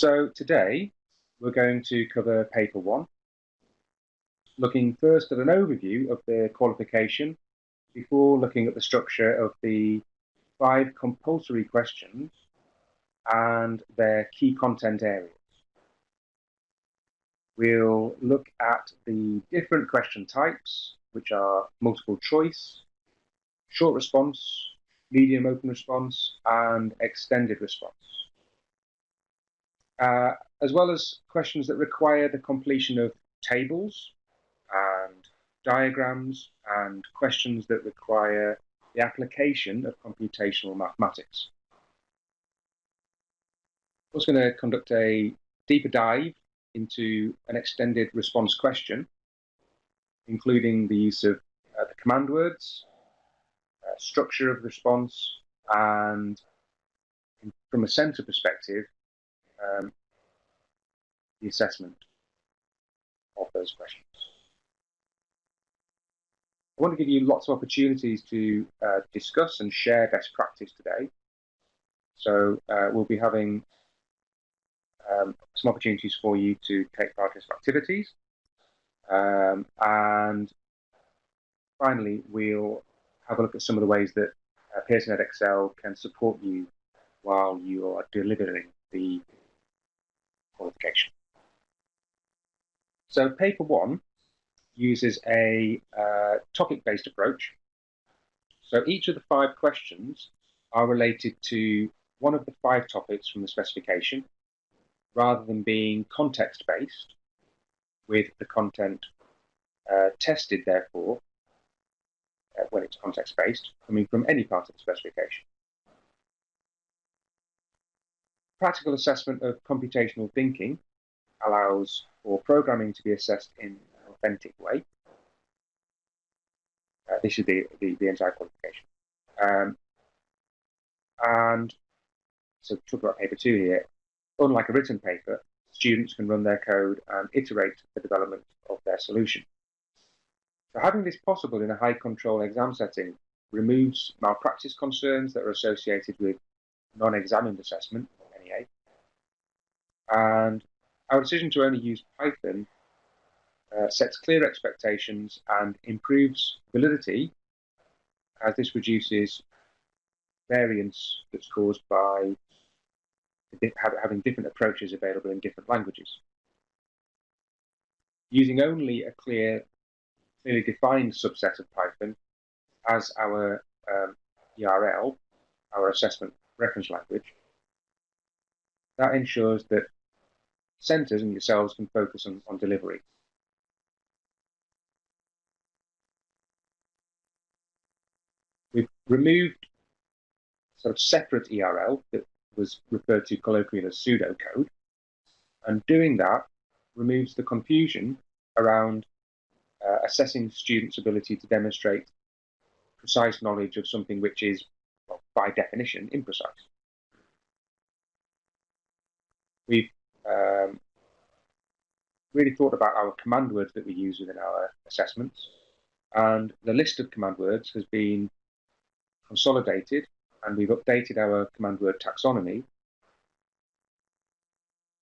So today we're going to cover paper 1, looking first at an overview of the qualification before looking at the structure of the 5 compulsory questions and their key content areas. We'll look at the different question types, which are multiple choice, short response, medium open response, and extended response. As well as questions that require the completion of tables and diagrams, and questions that require the application of computational mathematics. I'm also going to conduct a deeper dive into an extended response question, including the use of the command words, structure of response, and from a centre perspective, the assessment of those questions. I want to give you lots of opportunities to discuss and share best practice today. So we'll be having some opportunities for you to take part in some activities. And finally, we'll have a look at some of the ways that Pearson Edexcel can support you while you are delivering the qualification. So paper 1 uses a topic-based approach. So each of the 5 questions are related to one of the 5 topics from the specification, rather than being context-based, with the content tested, therefore, when it's context-based, coming from any part of the specification. Practical assessment of computational thinking allows for programming to be assessed in an authentic way. This is the entire qualification. And so talk about paper 2 here. Unlike a written paper, students can run their code and iterate the development of their solution. So having this possible in a high control exam setting removes malpractice concerns that are associated with non-examined assessment, NEA. And our decision to only use Python sets clear expectations and improves validity, as this reduces variance that's caused by having different approaches available in different languages. Using only a clearly defined subset of Python as our ERL, our assessment reference language, that ensures that centres and yourselves can focus on delivery. We've removed sort of separate ERL that was referred to colloquially as pseudocode, and doing that removes the confusion around assessing students' ability to demonstrate precise knowledge of something which is, well, by definition, imprecise. We've really thought about our command words that we use within our assessments, and the list of command words has been consolidated, and we've updated our command word taxonomy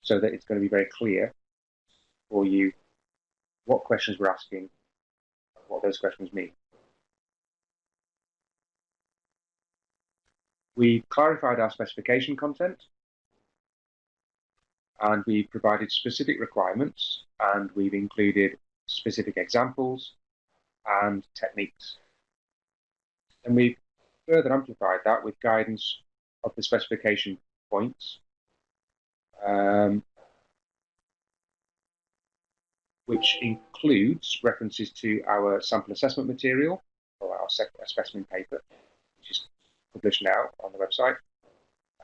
so that it's going to be very clear for you what questions we're asking and what those questions mean. We've clarified our specification content, and we've provided specific requirements, and we've included specific examples and techniques. And we've further amplified that with guidance of the specification points, which includes references to our sample assessment material, or our specimen paper, which is published now on the website.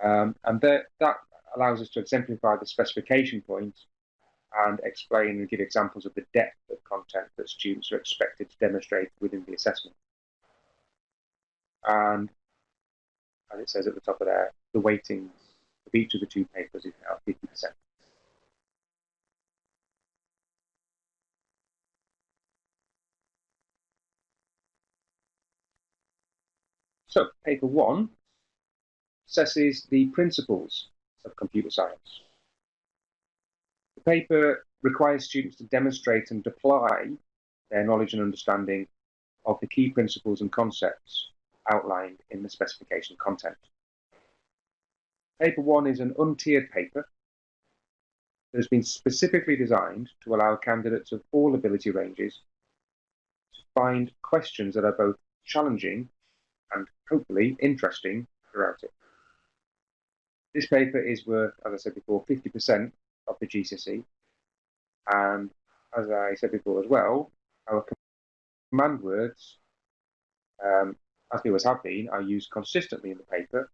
And that allows us to exemplify the specification points and explain and give examples of the depth of content that students are expected to demonstrate within the assessment. And as it says at the top of there, the weightings of each of the 2 papers is now 50%. So, paper 1 assesses the principles of computer science. paper requires students to demonstrate and apply their knowledge and understanding of the key principles and concepts outlined in the specification content. Paper 1 is an untiered paper that has been specifically designed to allow candidates of all ability ranges to find questions that are both challenging and hopefully interesting throughout it. This paper is worth, as I said before, 50% of the GCSE, and as I said before as well, our command words, as they always have been, are used consistently in the paper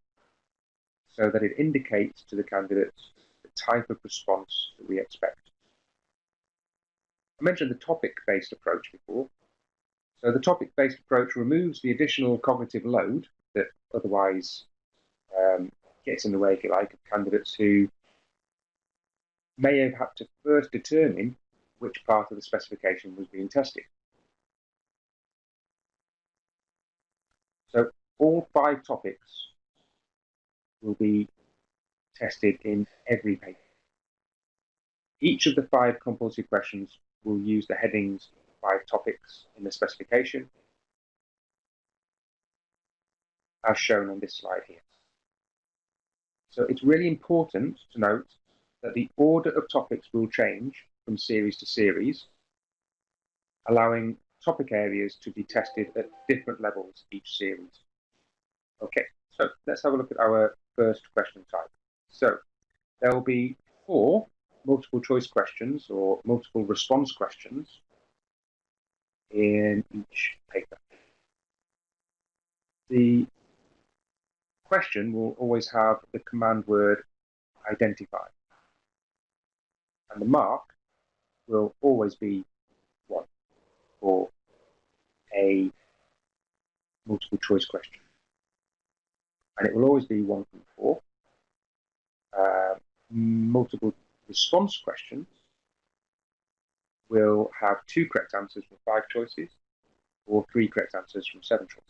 so that it indicates to the candidates the type of response that we expect. I mentioned the topic-based approach before. So the topic-based approach removes the additional cognitive load that otherwise gets in the way, if you like, of candidates who may have had to first determine which part of the specification was being tested. So all 5 topics will be tested in every paper. Each of the 5 compulsory questions will use the headings of 5 topics in the specification, as shown on this slide here. So it's really important to note that the order of topics will change from series to series, allowing topic areas to be tested at different levels each series. Okay, so let's have a look at our first question type. So there will be 4 multiple choice questions or multiple response questions in each paper. The question will always have the command word identify, and the mark will always be 1 for a multiple choice question, and it will always be 1 from 4. Multiple response questions will have 2 correct answers from 5 choices or 3 correct answers from 7 choices.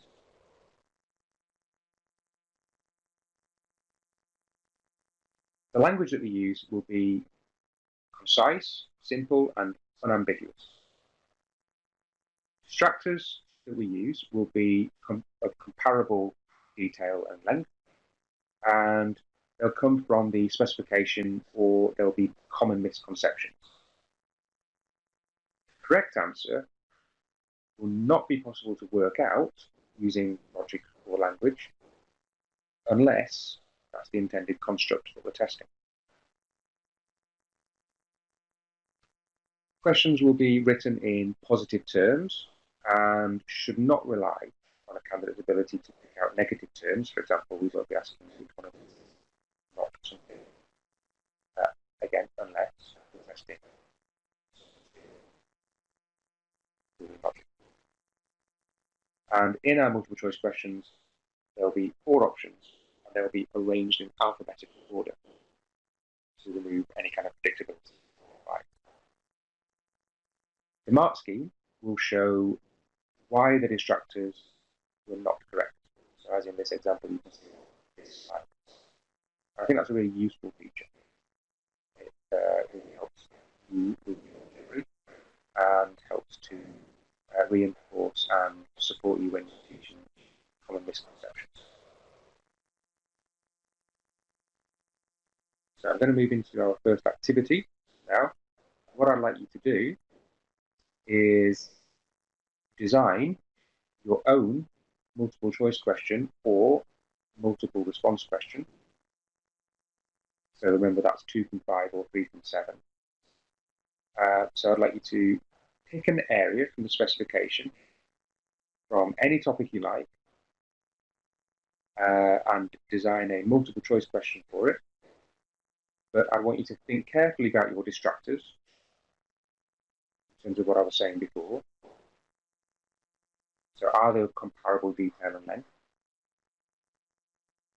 The language that we use will be concise, simple, and unambiguous. Distractors that we use will be of comparable detail and length, and they'll come from the specification, or there'll be common misconceptions. The correct answer will not be possible to work out using logic or language unless that's the intended construct that we're testing. Questions will be written in positive terms and should not rely on a candidate's ability to pick out negative terms. For example, we will be asking which one of these is not something, again, unless we're testing logic. And in our multiple choice questions, there will be 4 options, and they will be arranged in alphabetical order to remove any kind of predictability. The mark scheme will show why the distractors were not correct. So as in this example, you can see this slide. I think that's a really useful feature. It really helps you with your delivery and helps to reinforce and support you when you're teaching common misconceptions. So I'm going to move into our first activity now. What I'd like you to do is design your own multiple choice question or multiple response question. So remember, that's 2 from 5 or 3 from 7. So I'd like you to pick an area from the specification from any topic you like and design a multiple choice question for it. But I want you to think carefully about your distractors in terms of what I was saying before. So are they of comparable detail and length?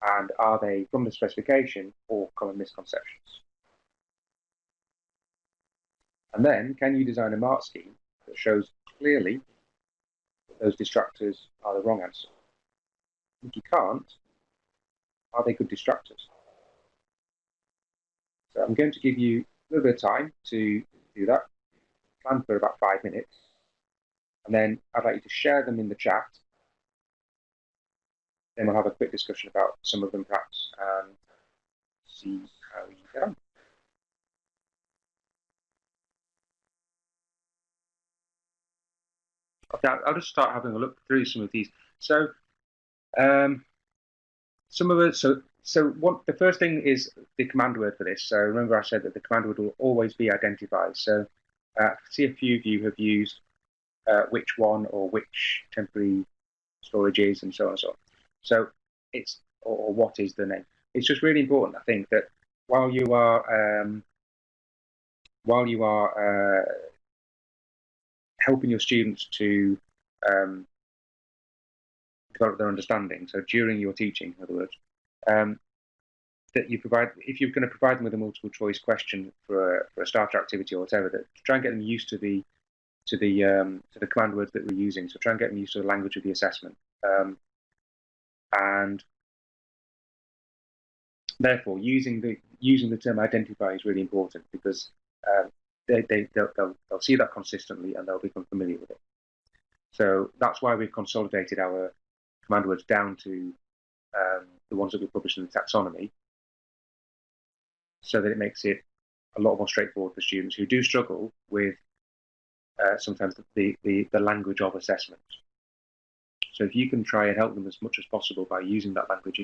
And are they from the specification or common misconceptions? And then, can you design a mark scheme that shows clearly that those distractors are the wrong answer? If you can't, are they good distractors? So I'm going to give you little bit of time to do that. Plan for about 5 minutes. And then I'd like you to share them in the chat. Then we'll have a quick discussion about some of them perhaps and see how you get on. Okay, I'll just start having a look through some of these. So some of it, the first thing is the command word for this. So remember I said that the command word will always be identified. So I see a few of you have used which one or which temporary storage is and so on and so on. So it's, or what is the name. It's just really important, I think, that while you are helping your students to develop their understanding, so during your teaching, in other words, that you provide, if you're going to provide them with a multiple choice question for a starter activity or whatever, that try and get them used to the command words that we're using. So try and get them used to the language of the assessment, and therefore using the term identify is really important, because they'll see that consistently and they'll become familiar with it. So that's why we've consolidated our command words down to the ones that we publish in the taxonomy, so that it makes it a lot more straightforward for students who do struggle with sometimes the language of assessment. So if you can try and help them as much as possible by using that language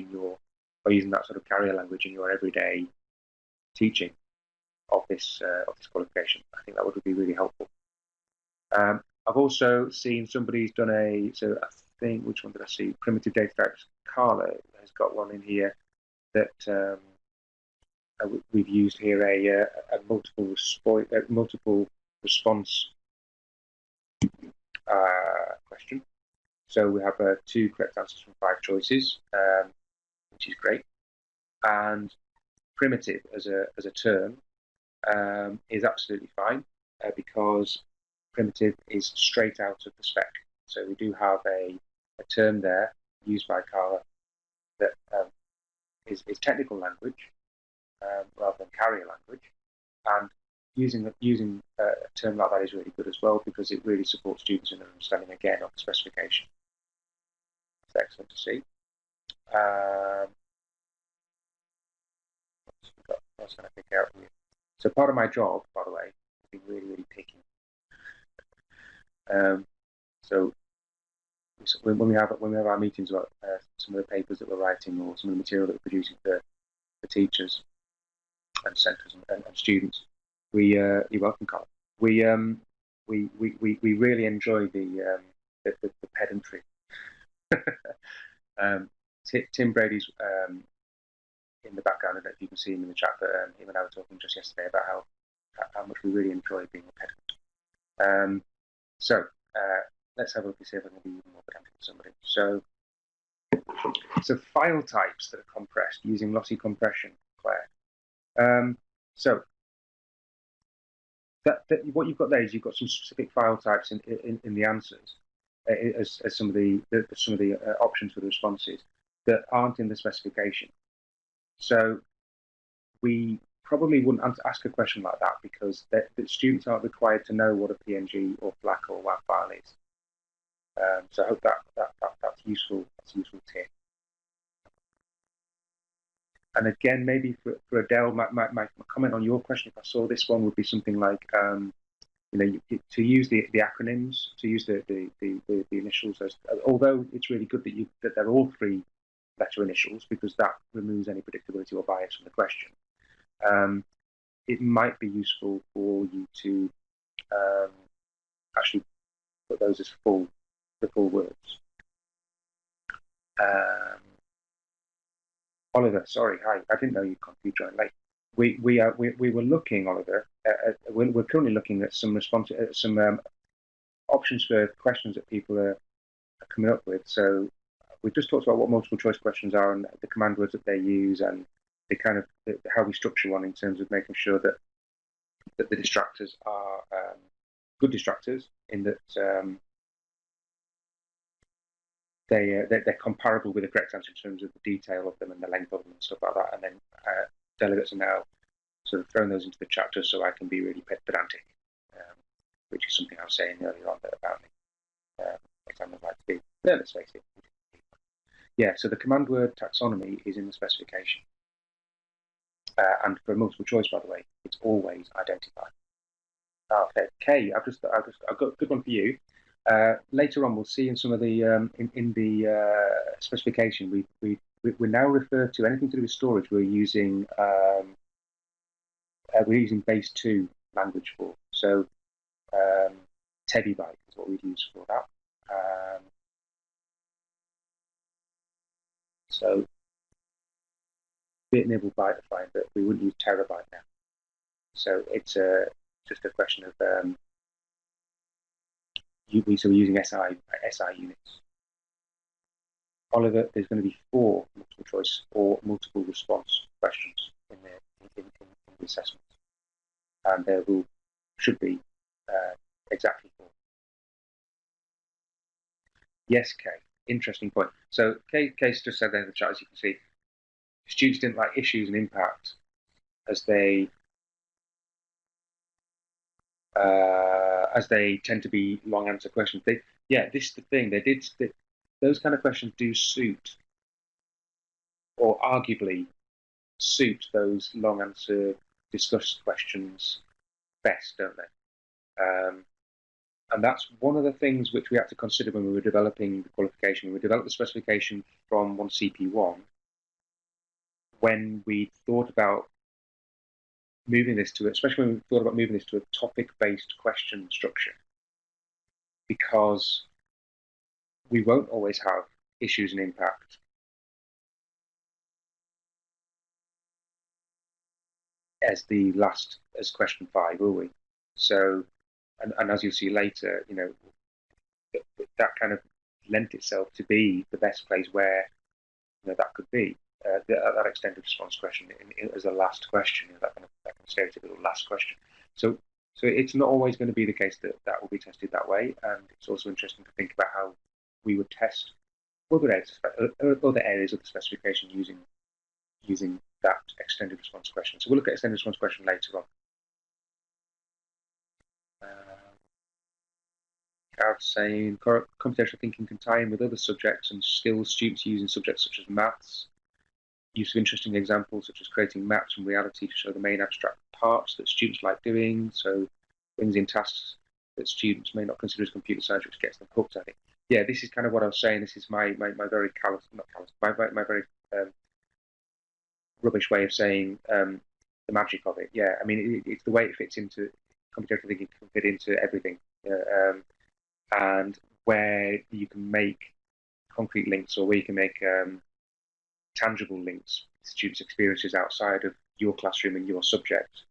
by using that sort of carrier language in your everyday teaching of this qualification, I think that would be really helpful. I've also seen somebody's done so I think, which one did I see? Primitive data types. Carla has got one in here that we've used here, a multiple response question. So we have 2 correct answers from 5 choices, which is great. And primitive as a term is absolutely fine, because primitive is straight out of the spec. So we do have a term there used by Carla that is technical language rather than carrier language, and using a term like that is really good as well, because it really supports students in their understanding again of the specification. It's excellent to see. What else can I pick out here? So part of my job, by the way, has been really picky. So when we have our meetings about some of the papers that we're writing or some of the material that we're producing for teachers and centres and students, you're welcome, Carl. We really enjoy the pedantry. Tim Brady's in the background. I don't know if you can see him in the chat, but him and I were talking just yesterday about how much we really enjoy being a pedant. So let's have a look and see if I can be even more pedantic for somebody. So file types that are compressed using lossy compression, Claire. So what you've got there is you've got some specific file types in the answers as some of the options for the responses that aren't in the specification. So we probably wouldn't ask a question like that, because the students aren't required to know what a PNG or FLAC or WAV file is. So I hope that's useful. That's a useful tip. And again, maybe for Adele, my comment on your question, if I saw this one, would be something like, to use the acronyms, to use the initials. Although it's really good that they're all 3-letter initials, because that removes any predictability or bias from the question. It might be useful for you to actually put those as the full words. Oliver, sorry, hi. I didn't know you joined late. We were looking, Oliver. We're currently looking at some options for questions that people are coming up with. So we've just talked about what multiple choice questions are and the command words that they use, and the kind of how we structure one in terms of making sure that the distractors are good distractors, in that they're comparable with the correct answer in terms of the detail of them and the length of them and stuff like that. And then delegates are now sort of thrown those into the chapter so I can be really pedantic, which is something I was saying earlier on about me. Examiners like to be. Yeah, let's face it. Yeah, so the command word taxonomy is in the specification. And for multiple choice, by the way, it's always identified. Okay, Kay, I've got a good one for you. Later on, we'll see in some of the in the specification, we now refer to anything to do with storage. We're using base 2 language for. So terabyte is what we'd use for that. So bit nibble byte fine, but we wouldn't use terabyte now. So it's just a question of we're using SI units. Oliver, there's going to be 4 multiple choice or multiple response questions in the assessment, and there should be exactly 4. Yes, Kay. Interesting point. So Kay's just said there in the chat, as you can see, students didn't like issues and impact as they tend to be long answer questions. This is the thing. Those kind of questions do suit, or arguably suit, those long answer discussed questions best, don't they? And that's one of the things which we had to consider when we were developing the qualification. We developed the specification from 1CP1 when we thought about moving this to, especially when we thought about moving this to a topic-based question structure, because we won't always have issues and impact as question 5, will we? So, and as you'll see later, that kind of lent itself to be the best place where that could be that extended response question as a last question, that kind of stereotypical last question. So it's not always going to be the case that will be tested that way, and it's also interesting to think about how we would test other areas of the specification using that extended response question. So we'll look at extended response question later on. Gareth saying computational thinking can tie in with other subjects and skills students use in subjects such as maths. Use of interesting examples such as creating maps from reality to show the main abstract parts that students like doing. So brings in tasks that students may not consider as computer science, which gets them hooked, I think. Yeah, this is kind of what I was saying. This is my very my very rubbish way of saying the magic of it. Yeah, I mean, it's the way it fits into computational thinking, can fit into everything. And where you can make concrete links, or where you can make tangible links to students' experiences outside of your classroom and your subject,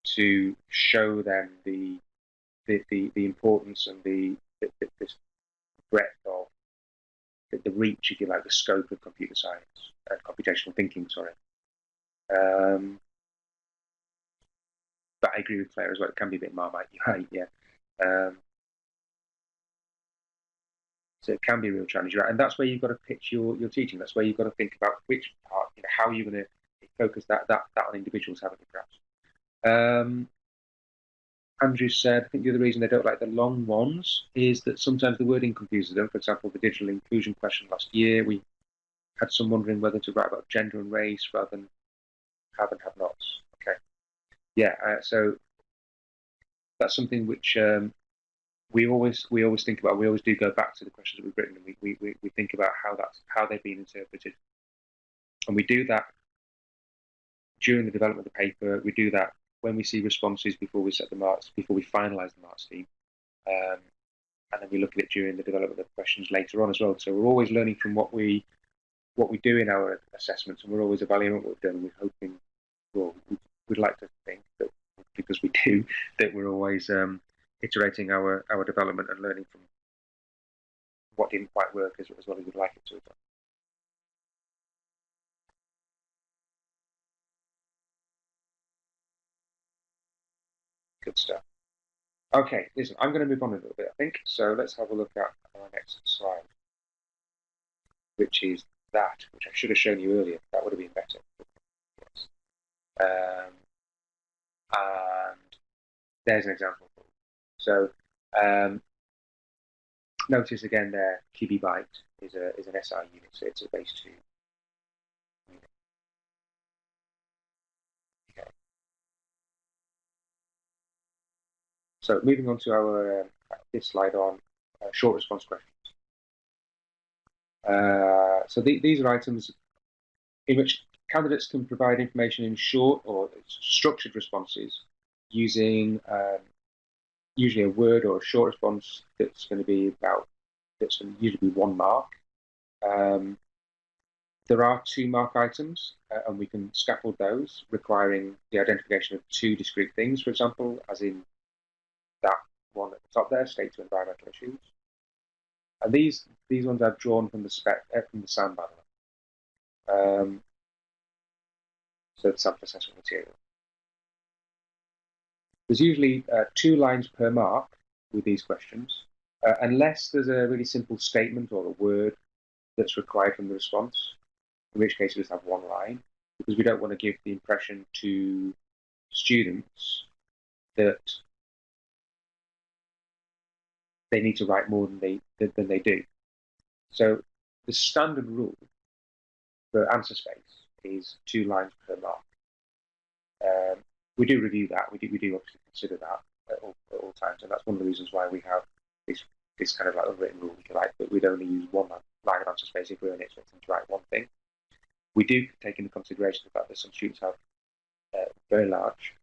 to show them the importance and the breadth of the reach, if you like, the scope of computer science and computational thinking. Sorry. But I agree with Claire as well. It can be a bit Marmite, right? Yeah. So it can be a real challenge, right? And that's where you've got to pitch your teaching. That's where you've got to think about which part, how you're going to focus that on individuals, haven't you, perhaps? Andrew said, I think the other reason they don't like the long ones is that sometimes the wording confuses them. For example, the digital inclusion question last year, we had some wondering whether to write about gender and race rather than have and have nots. Okay. Yeah, so that's something which we always think about. We always do go back to the questions that we've written, and we think about how they've been interpreted, and we do that during the development of the paper. We do that when we see responses before we set the marks, before we finalise the marks scheme, and then we look at it during the development of the questions later on as well. So we're always learning from what we do in our assessments, and we're always evaluating what we've done. And we're hoping, well, we'd like to think that because we do, that we're always iterating our development and learning from what didn't quite work as well as we'd like it to have done. Good stuff. Okay, listen, I'm going to move on a little bit, I think. So let's have a look at our next slide, which is that, which I should have shown you earlier. That would have been better. Yes. and there's an example. So notice again there, kibibyte is an SI unit, so it's a base 2 unit. Okay. So moving on to our this slide on short response questions. So these are items in which candidates can provide information in short or structured responses using usually a word or a short response that's going to be that's going to usually be 1 mark. There are 2 mark items, and we can scaffold those, requiring the identification of 2 discrete things, for example, as in that one at the top there, state to environmental issues. And these ones I've drawn from the spec from the SAM, by the way. So the sample assessment material. There's usually 2 lines per mark with these questions, unless there's a really simple statement or a word that's required from the response, in which case we just have 1 line, because we don't want to give the impression to students that they need to write more than they do. So the standard rule for answer space is 2 lines per mark. We do review that. We do obviously consider that at all times, and that's one of the reasons why we have this kind of like unwritten rule, if you like, that we'd only use 1 line of answer space if we're only expecting to write 1 thing. We do take into consideration the fact that some students have very large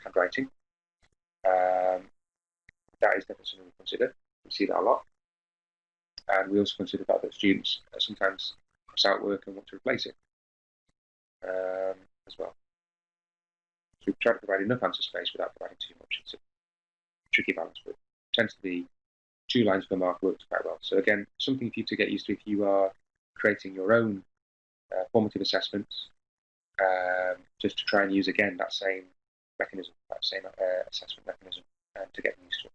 handwriting. That is definitely something we consider. We see that a lot. And we also consider the fact that students sometimes cross out work and want to replace it as well. So we try to provide enough answer space without providing too much. It's a tricky balance, but it tends to be 2 lines per mark works quite well. So again, something for you to get used to if you are creating your own formative assessments, just to try and use again that same mechanism, that same assessment mechanism, to get used to it.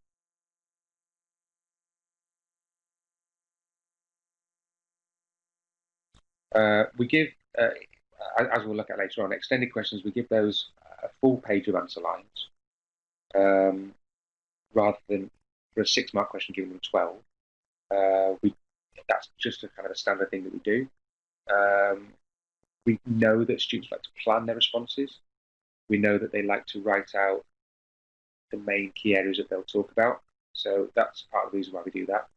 We give, as we'll look at later on, extended questions. We give those a full page of answer lines, rather than for a 6-mark question giving them 12. That's just a kind of a standard thing that we do. We know that students like to plan their responses. We know that they like to write out the main key areas that they'll talk about. So that's part of the reason why we do that.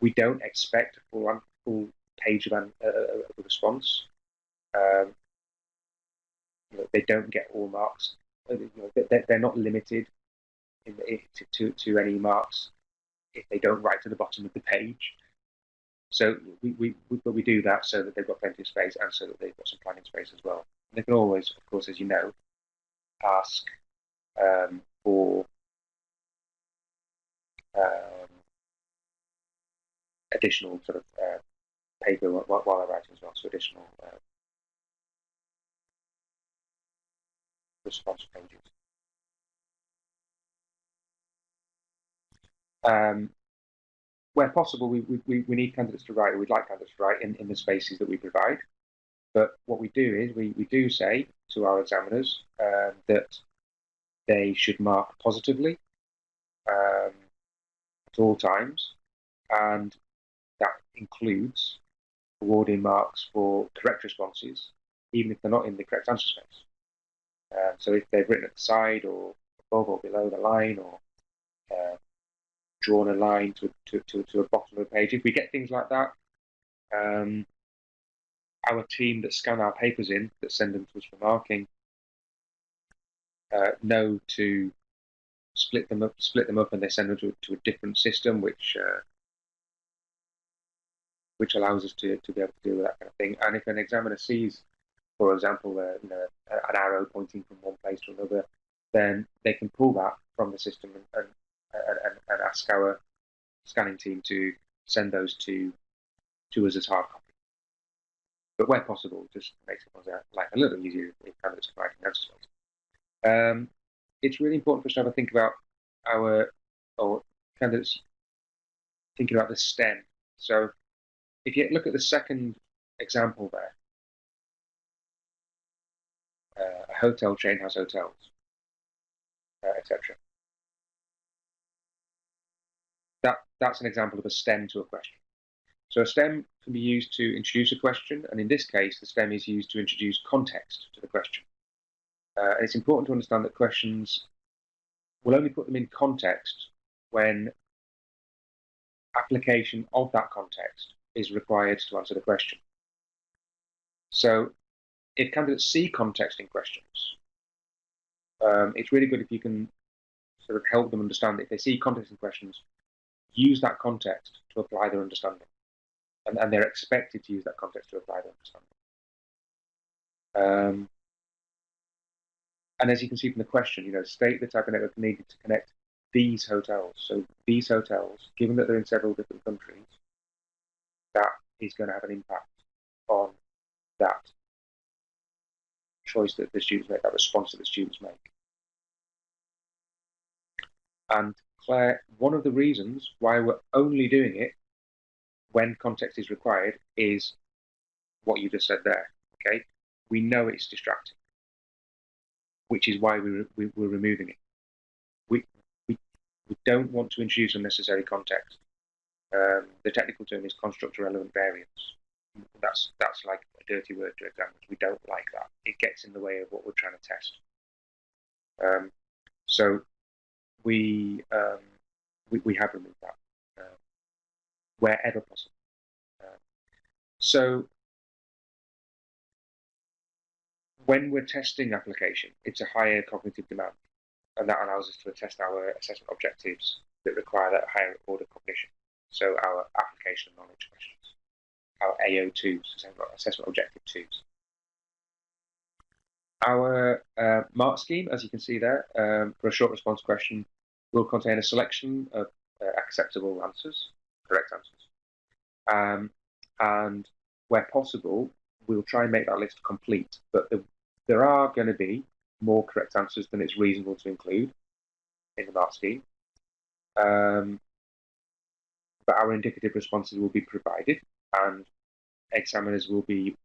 We don't expect a full page of a response. They don't get all marks. They're not limited to any marks if they don't write to the bottom of the page. So we do that so that they've got plenty of space and so that they've got some planning space as well. And they can always, of course, as you know, ask for additional sort of paper while they're writing as well, so additional response pages. Where possible, we need candidates to write, or we'd like candidates to write in the spaces that we provide. But what we do is we do say to our examiners that they should mark positively at all times, and that includes awarding marks for correct responses, even if they're not in the correct answer space. So if they've written at the side or above or below the line, or drawn a line to a bottom of the page, if we get things like that, our team that scan our papers in, that send them to us for marking, know to split them up, and they send them to a different system, which allows us to be able to deal with that kind of thing. And if an examiner sees, for example, an arrow pointing from one place to another, then they can pull that from the system and ask our scanning team to send those to us as hard copy. But where possible, just makes life a little easier if candidates can write answer space. It's really important for us to have a think about candidates thinking about the STEM. So if you look at the second example there, a hotel chain has hotels, etc. That's an example of a stem to a question. So a stem can be used to introduce a question, and in this case, the stem is used to introduce context to the question. And it's important to understand that questions, we'll only put them in context when application of that context is required to answer the question. So if candidates see context in questions, it's really good if you can sort of help them understand that if they see context in questions, use that context to apply their understanding. And they're expected to use that context to apply their understanding. And as you can see from the question, state the type of network needed to connect these hotels. So these hotels, given that they're in several different countries, that is going to have an impact on that choice that the students make, that response that the students make. And Claire, one of the reasons why we're only doing it when context is required is what you just said there. Okay, we know it's distracting, which is why we're removing it. We don't want to introduce unnecessary context. The technical term is constructor relevant variance. That's like a dirty word to examiners. We don't like that. It gets in the way of what we're trying to test. So we have removed that wherever possible. So when we're testing application, it's a higher cognitive demand, and that allows us to test our assessment objectives that require that higher order cognition. So our application knowledge questions, our AO2s, assessment objective 2s. Our mark scheme, as you can see there, for a short response question, will contain a selection of acceptable answers, correct answers. And where possible, we'll try and make that list complete. But there are going to be more correct answers than it's reasonable to include in the mark scheme. But our indicative responses will be provided, and examiners will be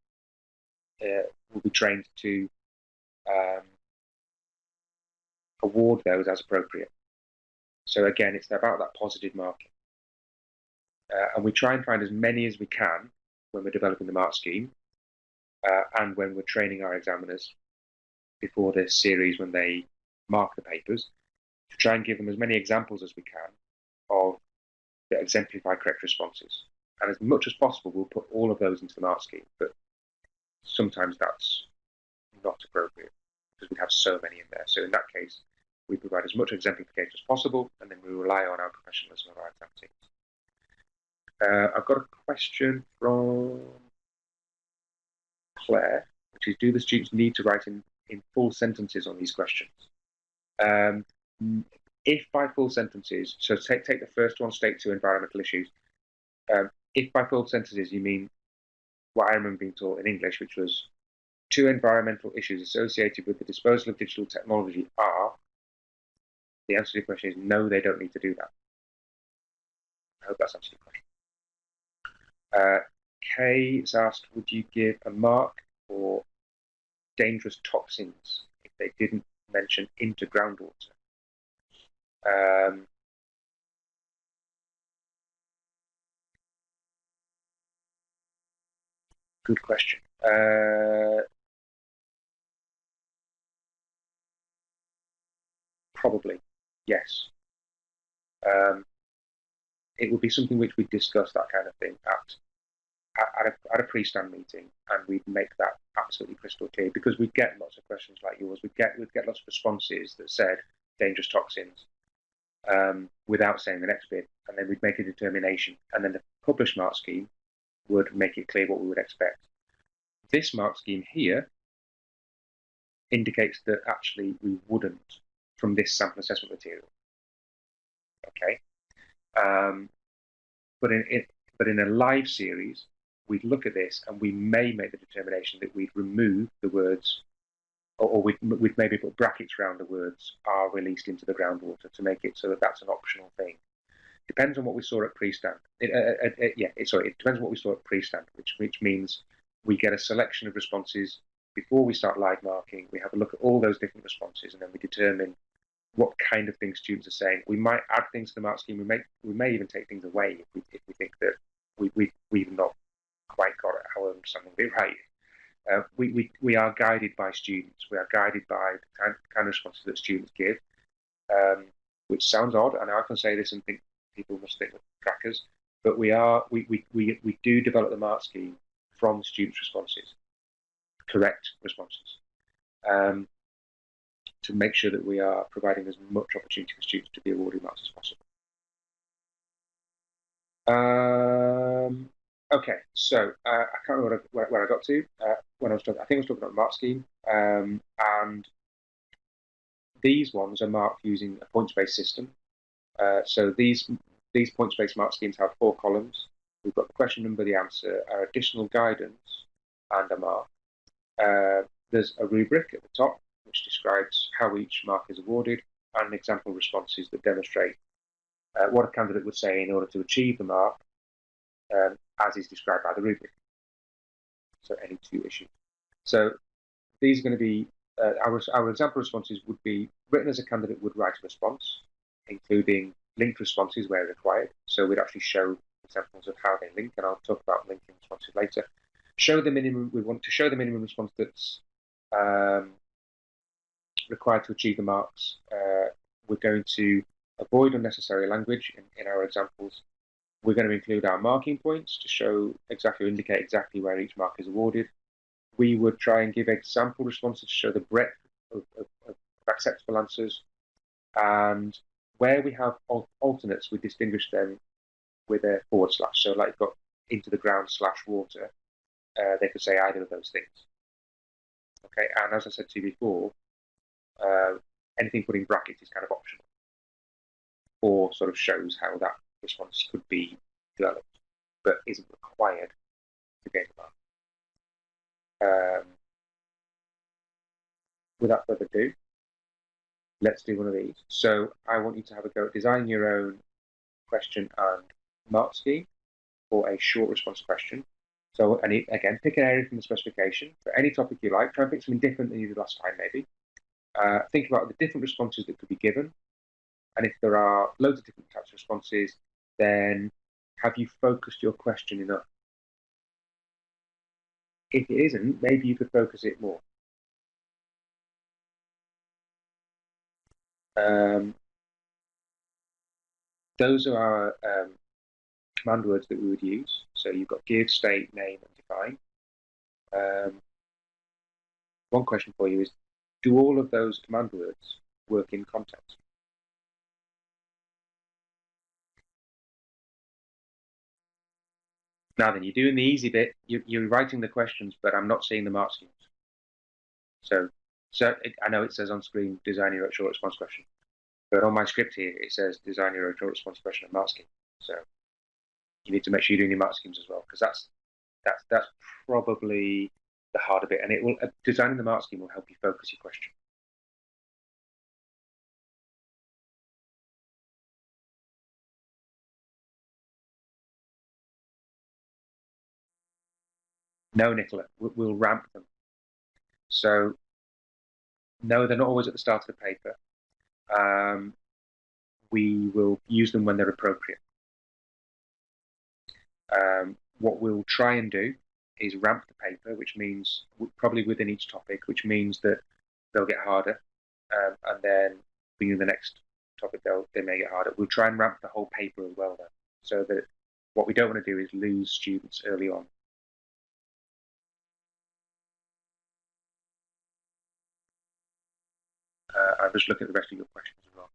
trained to award those as appropriate. So again, it's about that positive marking. And we try and find as many as we can when we're developing the mark scheme and when we're training our examiners before this series when they mark the papers, to try and give them as many examples as we can of that exemplify correct responses. And as much as possible, we'll put all of those into the mark scheme, but sometimes that's not appropriate because we have so many in there. So in that case, we provide as much exemplification as possible, and then we rely on our professionalism of our exam teams. I've got a question from Claire, which is, do the students need to write in full sentences on these questions? If by full sentences, so take the first one, state 2 environmental issues. If by full sentences you mean what I remember being taught in English, which was 2 environmental issues associated with the disposal of digital technology are, the answer to your question is no, they don't need to do that. I hope that's answered your question. Kay has asked, would you give a mark for dangerous toxins if they didn't mention into groundwater? Good question. Probably, yes. It would be something which we'd discuss that kind of thing at a pre-stand meeting, and we'd make that absolutely crystal clear, because we'd get lots of questions like yours. We'd get lots of responses that said dangerous toxins without saying the next bit, and then we'd make a determination, and then the published mark scheme would make it clear what we would expect. This mark scheme here indicates that actually we wouldn't from this sample assessment material. Okay, but in a live series, we'd look at this and we may make the determination that we'd remove the words, or we'd maybe put brackets around the words "are released into the groundwater" to make it so that that's an optional thing. Depends on what we saw at pre-stand. It depends on what we saw at pre-stand, which means we get a selection of responses before we start live marking, we have a look at all those different responses, and then we determine what kind of things students are saying. We might add things to the mark scheme. We may even take things away if we think that we've not quite got our understanding of it right. We are guided by students. We are guided by the kind of responses that students give, which sounds odd. And I often say this and think people must think we're crackers, but we do develop the mark scheme from students' responses, correct responses, to make sure that we are providing as much opportunity for students to be awarded marks as possible. Okay, so I can't remember where I got to when I was talking. I think I was talking about the mark scheme, and these ones are marked using a points-based system. So these points-based mark schemes have 4 columns. We've got the question number, the answer, our additional guidance, and a mark. There's a rubric at the top which describes how each mark is awarded, and example responses that demonstrate what a candidate would say in order to achieve the mark, as is described by the rubric. So any 2 issues. So these are going to be our example responses would be written as a candidate would write a response, including linked responses where required. So we'd actually show examples of how they link, and I'll talk about linking responses later. Show the minimum. We want to show the minimum response that's required to achieve the marks. We're going to avoid unnecessary language in our examples. We're going to include our marking points to show exactly, indicate exactly where each mark is awarded. We would try and give example responses to show the breadth of acceptable answers. And where we have alternates, we distinguish them with a /. So like you've got into the ground / water, they could say either of those things. Okay, and as I said to you before, anything put in brackets is kind of optional, or sort of shows how that response could be developed, but isn't required to gain the mark. Without further ado, let's do one of these. So I want you to have a go at designing your own question and mark scheme for a short response question. So, and again, pick an area from the specification for any topic you like. Try and pick something different than you did last time, maybe. Think about the different responses that could be given. And if there are loads of different types of responses, then have you focused your question enough? If it isn't, maybe you could focus it more. Those are our command words that we would use. So you've got give, state, name, and define. One question for you is, do all of those command words work in context? Now then, you're doing the easy bit. You're writing the questions, but I'm not seeing the mark schemes. So I know it says on screen, design your short response question. But on my script here, it says design your short response question and mark scheme. So you need to make sure you're doing your mark schemes as well, because that's probably the harder bit. And it will designing the mark scheme will help you focus your question. No, Nicola, we'll ramp them. So no, they're not always at the start of the paper. We will use them when they're appropriate. What we'll try and do is ramp the paper, which means probably within each topic, which means that they'll get harder, and then beginning the next topic, they may get harder. We'll try and ramp the whole paper as well, though, so that what we don't want to do is lose students early on. I'm just looking at the rest of your questions as well.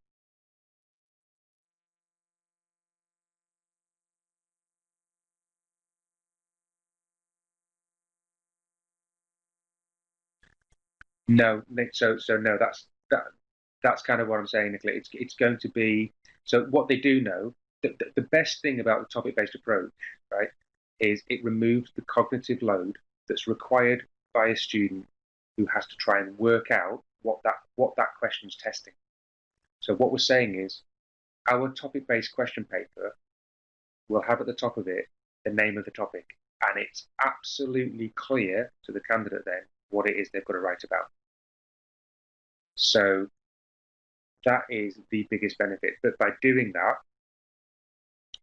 No, so no, that's kind of what I'm saying, Nicola. It's going to be, so what they do know, the best thing about the topic-based approach, right, is it removes the cognitive load that's required by a student who has to try and work out what that question's testing. So what we're saying is our topic-based question paper will have at the top of it the name of the topic, and it's absolutely clear to the candidate then what it is they've got to write about. So that is the biggest benefit. But by doing that,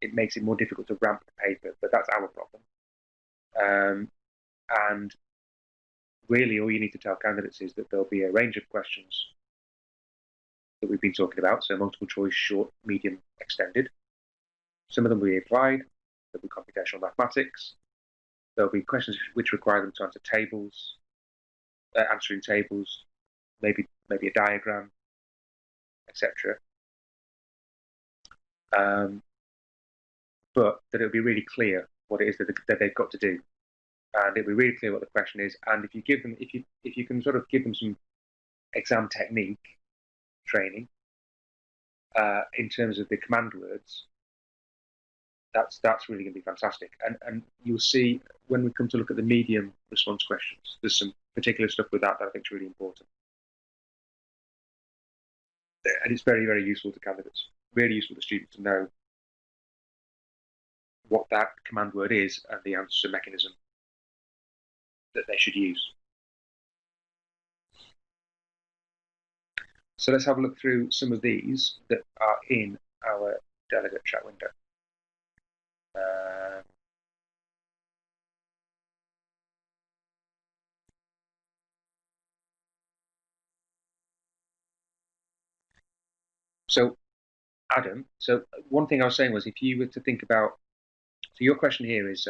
it makes it more difficult to ramp the paper, but that's our problem. And really, all you need to tell candidates is that there'll be a range of questions that we've been talking about, so multiple choice, short, medium, extended. Some of them will be applied, there'll be computational mathematics, there'll be questions which require them to answer tables, answering tables, maybe a diagram, etc. But that it'll be really clear what it is that they've got to do, and it'll be really clear what the question is. And if you give them, if you can sort of give them some exam technique training in terms of the command words, that's really going to be fantastic. And you'll see when we come to look at the medium response questions, there's some particular stuff with that I think is really important. And it's very, very useful to candidates, really useful to students to know what that command word is and the answer mechanism that they should use. So let's have a look through some of these that are in our delegate chat window. So Adam, so one thing I was saying was if you were to think about, so your question here is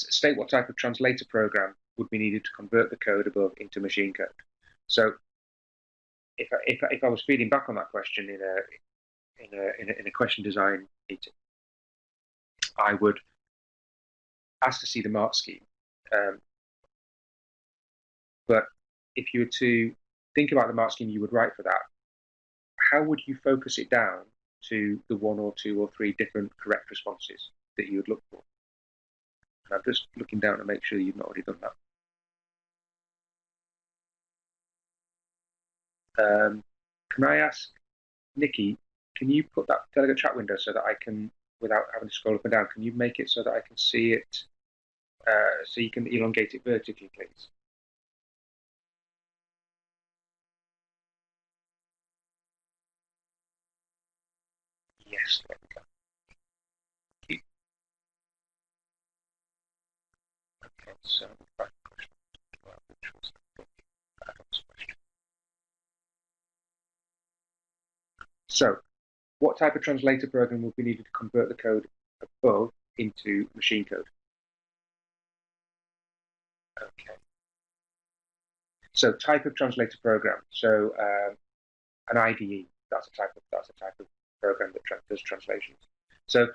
state what type of translator program would be needed to convert the code above into machine code. So if I was feeding back on that question in a question design meeting, I would ask to see the mark scheme. But if you were to think about the mark scheme you would write for that, how would you focus it down to the 1 or 2 or 3 different correct responses that you would look for? And I'm just looking down to make sure you've not already done that. Can I ask Nikki, can you put that delegate chat window so that I can, without having to scroll up and down, can you make it so that I can see it, so you can elongate it vertically, please? Yes, there we go. Okay, so back question, which was Adam's question. So, what type of translator program will be needed to convert the code above into machine code? Okay. So, type of translator program. So, an IDE. That's a type of program that does translations. So,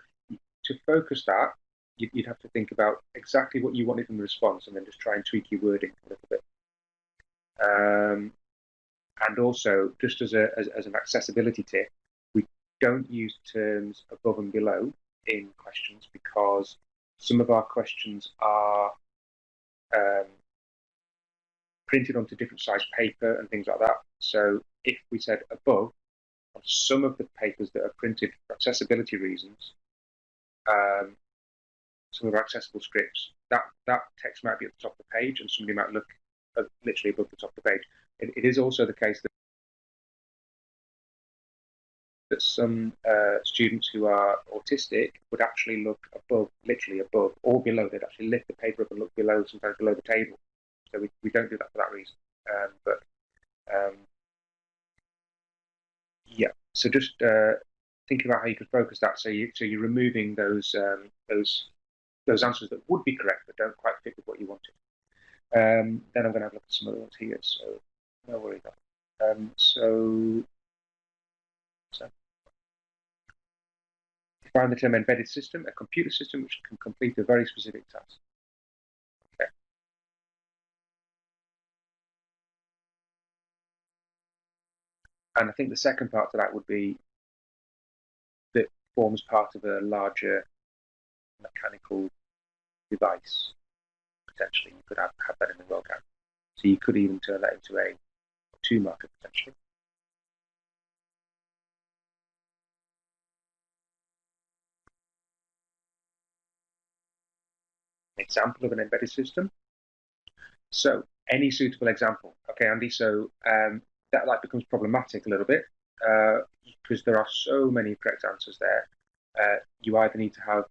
to focus that, you'd have to think about exactly what you wanted in the response, and then just try and tweak your wording a little bit. And also, just as an accessibility tip, we don't use terms above and below in questions because some of our questions are printed onto different size paper and things like that. So if we said above, on some of the papers that are printed for accessibility reasons, some of our accessible scripts, that text might be at the top of the page and somebody might look literally above the top of the page. It is also the case that some students who are autistic would actually look above, literally above, or below. They'd actually lift the paper up and look below, sometimes below the table. So we don't do that for that reason. Yeah, so just think about how you could focus that. So you're removing those answers that would be correct but don't quite fit with what you wanted. Then I'm going to have a look at some other ones here. So no worries. So define the term embedded system, a computer system which can complete a very specific task. Okay. And I think the second part to that would be that forms part of a larger mechanical device. Potentially, you could have that in the program. So you could even turn that into a 2 marker potentially. example of an embedded system. So any suitable example. Okay, Andy, so that becomes problematic a little bit because there are so many correct answers there. You either need to have,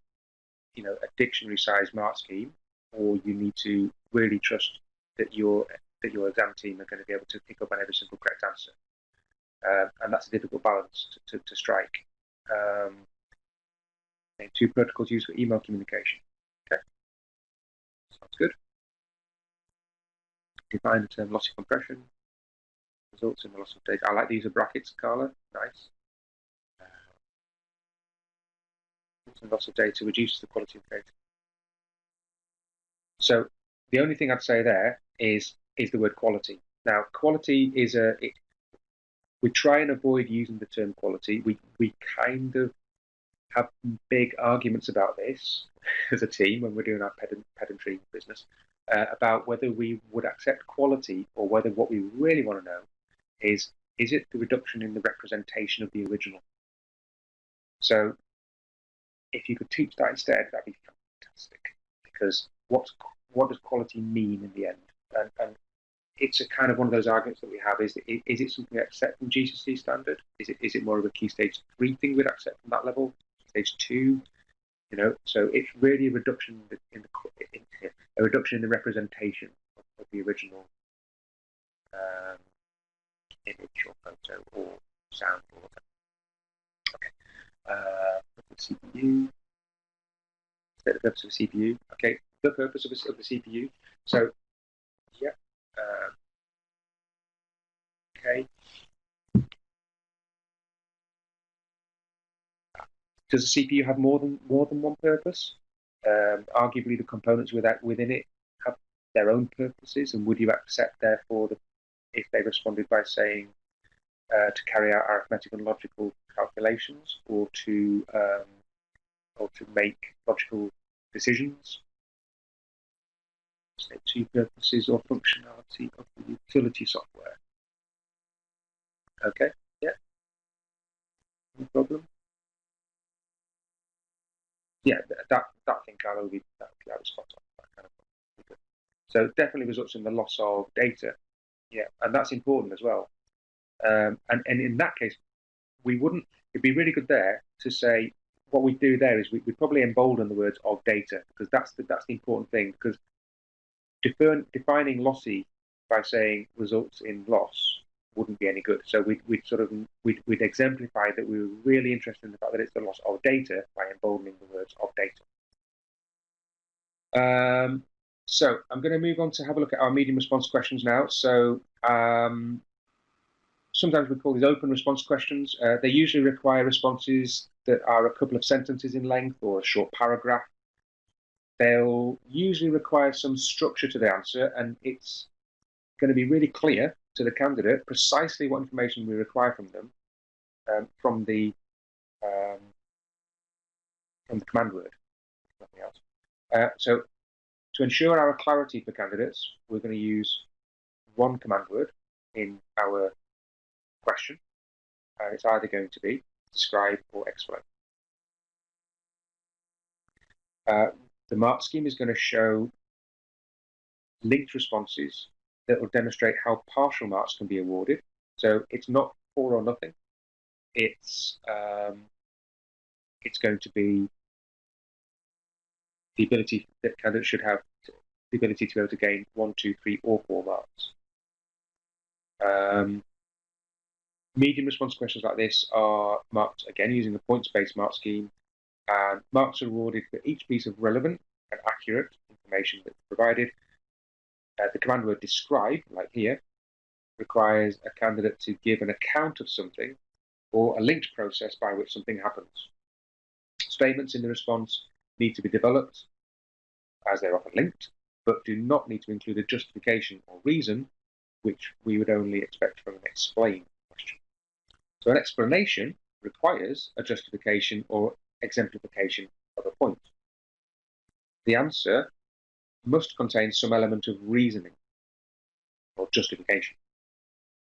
a dictionary-sized mark scheme, or you need to really trust that your exam team are going to be able to pick up on every single correct answer. And that's a difficult balance to strike. Name 2 protocols used for email communication. Okay, sounds good. Define the term lossy compression. Results in the loss of data. I like these are brackets, Carla. Nice. Loss of data reduces the quality of data. So the only thing I'd say there is the word quality. Now, quality is we try and avoid using the term quality. We kind of have big arguments about this as a team when we're doing our pedantry business about whether we would accept quality or whether what we really want to know is it the reduction in the representation of the original. So if you could teach that instead, that'd be fantastic, because what does quality mean in the end? And it's a kind of one of those arguments that we have: is it something we accept from GCSE standard? Is it more of a key stage 3 thing we'd accept from that level? Stage 2, so it's really a reduction in the representation of the original image or photo or sound or whatever. Okay. CPU. The purpose of the CPU. Okay. The purpose of the CPU. So, yeah. Okay. Does the CPU have more than one purpose? Arguably, the components within it have their own purposes, and would you accept, therefore, if they responded by saying to carry out arithmetic and logical calculations, or to make logical decisions? Say 2 purposes or functionality of the utility software. Okay, yeah, no problem. Yeah, that thing, Carlo, that would be spot on. That kind of thing. So definitely results in the loss of data. Yeah, and that's important as well. And in that case, it'd be really good there to say what we do there is we'd probably embolden the words of data, because that's the important thing, because defining lossy by saying results in loss wouldn't be any good. So we'd exemplify that we were really interested in the fact that it's the loss of data by emboldening the words of data. So I'm going to move on to have a look at our medium response questions now. So sometimes we call these open response questions. They usually require responses that are a couple of sentences in length or a short paragraph. They'll usually require some structure to the answer, and it's going to be really clear to the candidate precisely what information we require from them from the command word, nothing else. So to ensure our clarity for candidates, we're going to use one command word in our question. It's either going to be describe or explain. The mark scheme is going to show linked responses that will demonstrate how partial marks can be awarded. So it's not all or nothing. It's going to be the ability that candidates should have the ability to be able to gain 1, 2, 3, or 4 marks. Medium response questions like this are marked again using a points-based mark scheme, and marks are awarded for each piece of relevant and accurate information that's provided. The command word describe, like here, requires a candidate to give an account of something or a linked process by which something happens. Statements in the response need to be developed, as they're often linked, but do not need to include a justification or reason, which we would only expect from an explain question. So an explanation requires a justification or exemplification of a point. The answer must contain some element of reasoning or justification.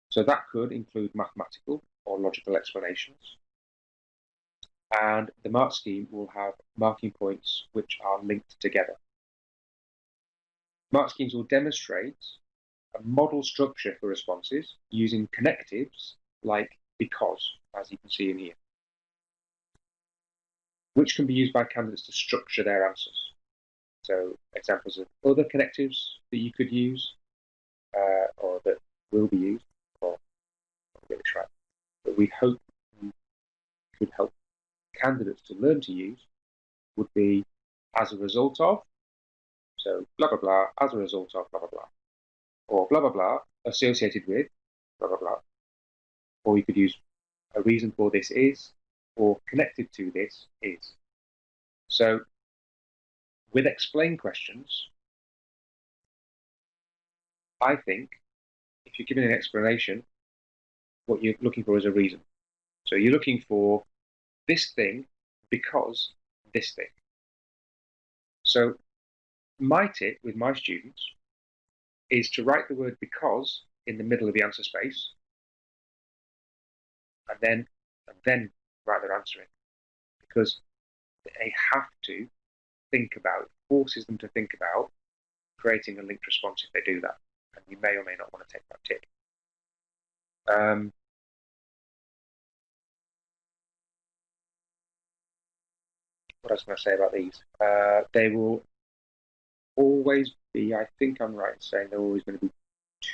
So that could include mathematical or logical explanations. And the mark scheme will have marking points which are linked together. Mark schemes will demonstrate a model structure for responses using connectives like because, as you can see in here, which can be used by candidates to structure their answers. So examples of other connectives that you could use, or that will be used, or I'll get this right, that we hope could help candidates to learn to use would be as a result of, so blah, blah, blah, as a result of blah, blah, blah, or blah, blah, blah, associated with blah, blah, blah. Or you could use a reason for this is, or connected to this is. So with explain questions, I think if you're giving an explanation, what you're looking for is a reason. So you're looking for this thing because this thing. So my tip with my students is to write the word because in the middle of the answer space, and then write their answer in, because they have to think about, forces them to think about creating a linked response if they do that, and you may or may not want to take that tip. What else can I say about these? They will always be, I think I'm right in saying they're always going to be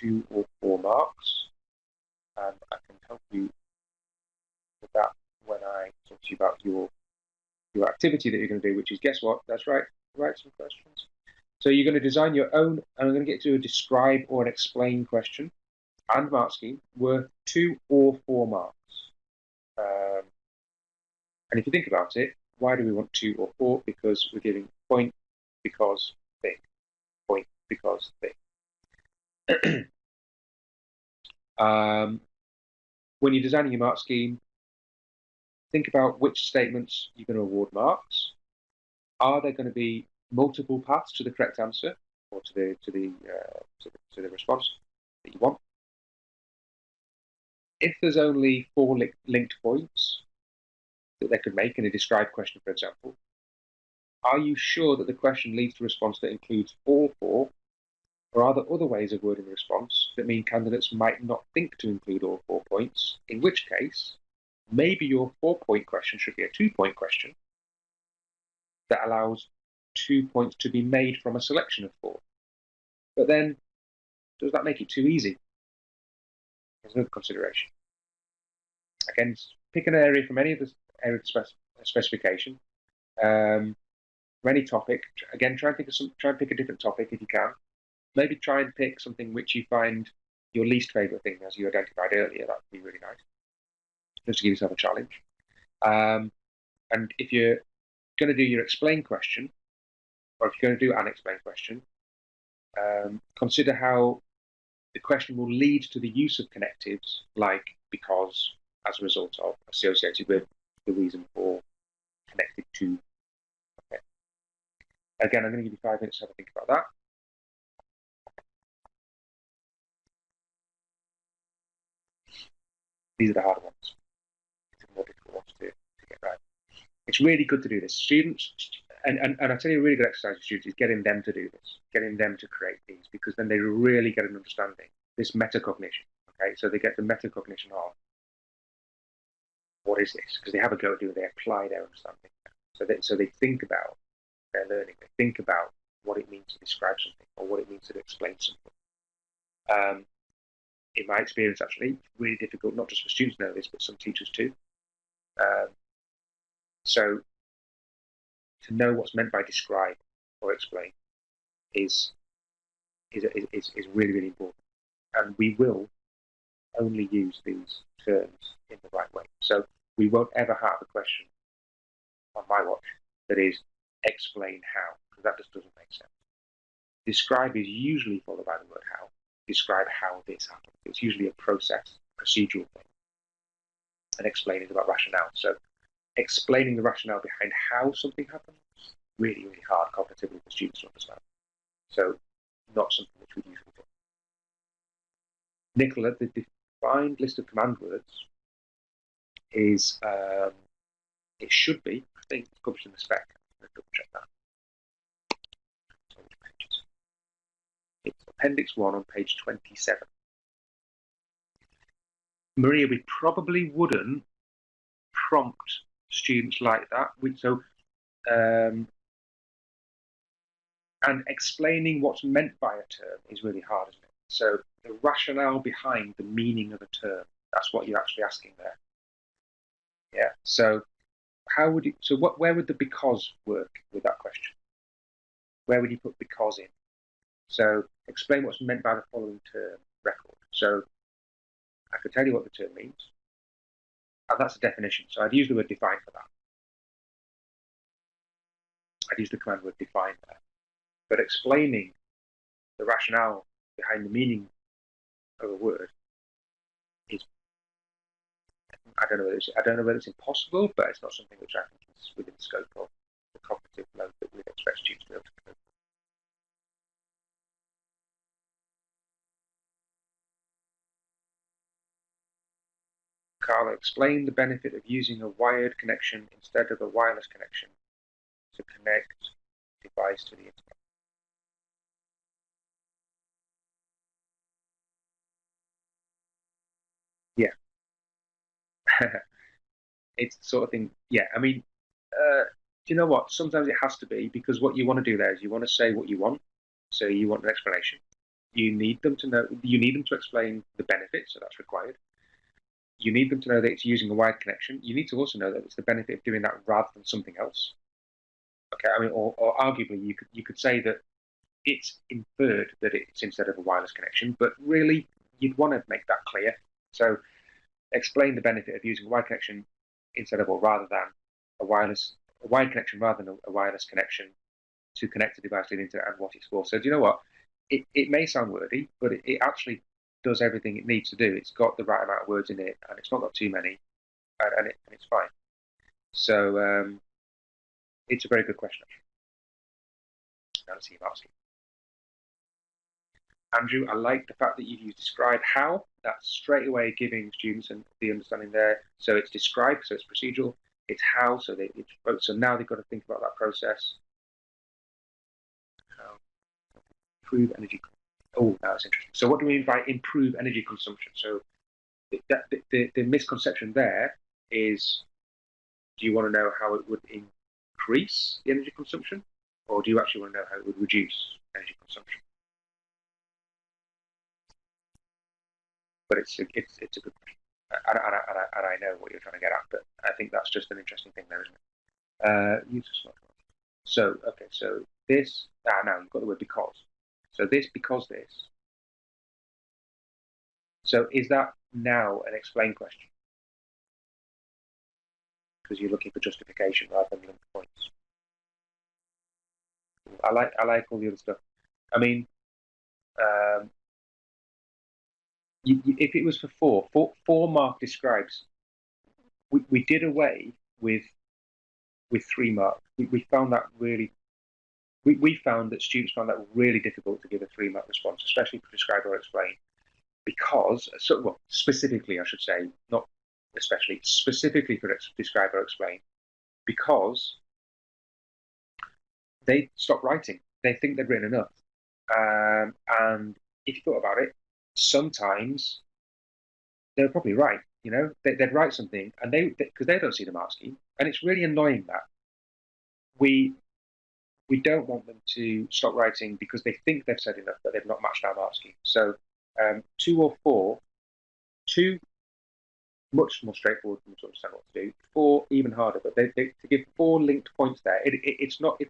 2 or 4 marks, and I can help you with that when I talk to you about your activity that you're going to do, which is, guess what? That's right, write some questions. So you're going to design your own, and I'm going to get to a describe or an explain question and mark scheme worth 2 or 4 marks. And if you think about it, why do we want 2 or 4? Because we're giving point because thing, point because thing. When you're designing your mark scheme, think about which statements you're going to award marks. Are there going to be multiple paths to the correct answer or to the response that you want? If there's only 4 linked points that they could make in a described question, for example, are you sure that the question leads to a response that includes all 4, or are there other ways of wording the response that mean candidates might not think to include all 4 points, in which case maybe your 4-point question should be a 2-point question that allows 2 points to be made from a selection of 4. But then, does that make it too easy? There's another consideration. Again, pick an area from any of the area of specification, from any topic. Again, try and pick a different topic if you can. Maybe try and pick something which you find your least favorite thing, as you identified earlier. That would be really nice, just to give yourself a challenge. And if you're going to do your explain question, or if you're going to do an explain question, consider how the question will lead to the use of connectives like because, as a result of, associated with, the reason for, connected to. Okay. Again, I'm going to give you 5 minutes to have a think about that. These are the harder ones. These are the more difficult ones to get right. It's really good to do this. Students, and I tell you, a really good exercise for students is getting them to do this, getting them to create these, because then they really get an understanding, this metacognition. Okay, so they get the metacognition of what is this? Because they have a go at doing it, they apply their understanding. So they think about their learning, they think about what it means to describe something or what it means to explain something. In my experience, actually, it's really difficult, not just for students to know this, but some teachers too. So to know what's meant by describe or explain is really, really important. And we will only use these terms in the right way. So we won't ever have a question on my watch that is explain how, because that just doesn't make sense. Describe is usually followed by the word how. Describe how this happens. It's usually a process, procedural thing. And explain is about rationale. So explaining the rationale behind how something happens, really, really hard cognitively for students to understand. So not something which we usually do. Nicola, the defined list of command words is, it should be, I think, it's published in the spec. I'm going to double check that. Appendix 1 on page 27. Maria, we probably wouldn't prompt students like that. And explaining what's meant by a term is really hard, isn't it? So the rationale behind the meaning of a term, that's what you're actually asking there. Yeah. So how would you? So where would the because work with that question? Where would you put because in? So explain what's meant by the following term record. So I could tell you what the term means, and that's a definition. So I'd use the word define for that. I'd use the command word define there. But explaining the rationale behind the meaning of a word is, I don't know whether it's impossible, but it's not something which I think is within the scope of the cognitive load that we'd expect students to be able to cope with. Carla, explain the benefit of using a wired connection instead of a wireless connection to connect the device to the internet. Yeah. It's the sort of thing, yeah, I mean, do you know what? Sometimes it has to be, because what you want to do there is you want to say what you want. So you want an explanation. You need them to know, you need them to explain the benefits, so that's required. You need them to know that it's using a wired connection. You need to also know that it's the benefit of doing that rather than something else. Okay, I mean, or arguably you could say that it's inferred that it's instead of a wireless connection, but really you'd want to make that clear. So explain the benefit of using a wired connection instead of or rather than a wired connection rather than a wireless connection to connect the device to the internet and what it's for. So do you know what? It may sound wordy, but it actually does everything it needs to do. It's got the right amount of words in it, and it's not got too many, and it's fine. So it's a very good question. Now let's see if I'm asking. Andrew, I like the fact that you've used describe how. That's straight away giving students the understanding there. So it's describe, so it's procedural. It's how, so so now they've got to think about that process. How improve energy. Oh, that's interesting. So what do we mean by improve energy consumption? So the misconception there is, do you want to know how it would increase the energy consumption, or do you actually want to know how it would reduce energy consumption? But it's a good question, and I know what you're trying to get at, but I think that's just an interesting thing there, isn't it? So okay, so this now you've got the word because. So because this. So is that now an explain question? Because you're looking for justification rather than linked points. I like all the other stuff. I mean, if it was for 4 mark describes, we did away with 3 mark. We found that really. We found that students found that really difficult to give a 3 mark response, especially for describe or explain, because specifically, I should say, not especially, specifically for describe or explain, because they stop writing. They think they've written enough, and if you thought about it, sometimes they're probably right. You know, they'd write something, and because they don't see the mark scheme, and it's really annoying that we don't want them to stop writing because they think they've said enough, but they've not matched our mark scheme. So 2 or 4, 2 much more straightforward for them to understand what to do. 4 even harder, but to give 4 linked points there, it's not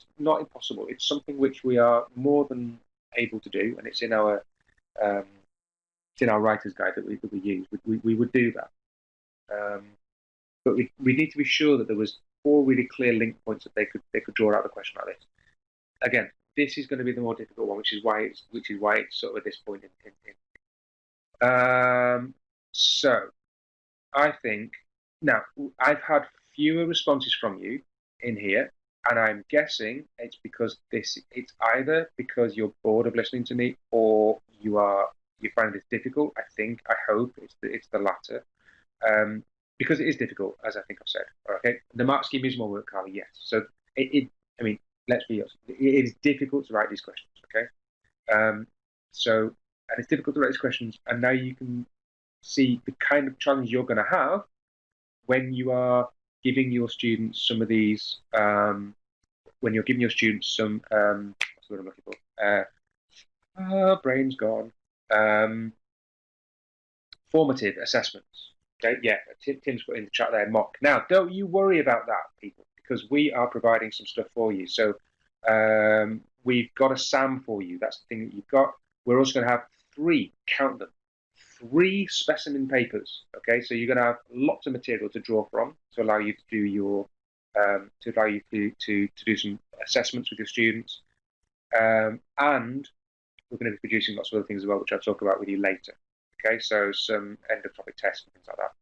impossible. It's something which we are more than able to do, and it's in our writer's guide that we use. We would do that, but we need to be sure that there was 4 really clear link points that they could draw out the question like this. Again, this is going to be the more difficult one, which is why it's sort of at this point in. So I think now I've had fewer responses from you in here, and I'm guessing it's because it's either because you're bored of listening to me, or you find this difficult. I hope it's the latter, because it is difficult, as I think I've said. Okay, the mark scheme is more work, Carly. Yes, so I mean, let's be honest. It is difficult to write these questions. Okay, So, and it's difficult to write these questions, and now you can see the kind of challenge you're going to have when you are giving your students some of these, when you're giving your students some, what's the word I'm looking for? Brain's gone. Formative assessments. Okay, yeah, Tim's put in the chat there, mock. Now, don't you worry about that, people, because we are providing some stuff for you. So we've got a SAM for you. That's the thing that you've got. We're also going to have 3, count them, 3 specimen papers. Okay, so you're going to have lots of material to draw from to allow you to do your, to allow you to do some assessments with your students. And we're going to be producing lots of other things as well, which I'll talk about with you later. Okay, so some end of topic tests and things like that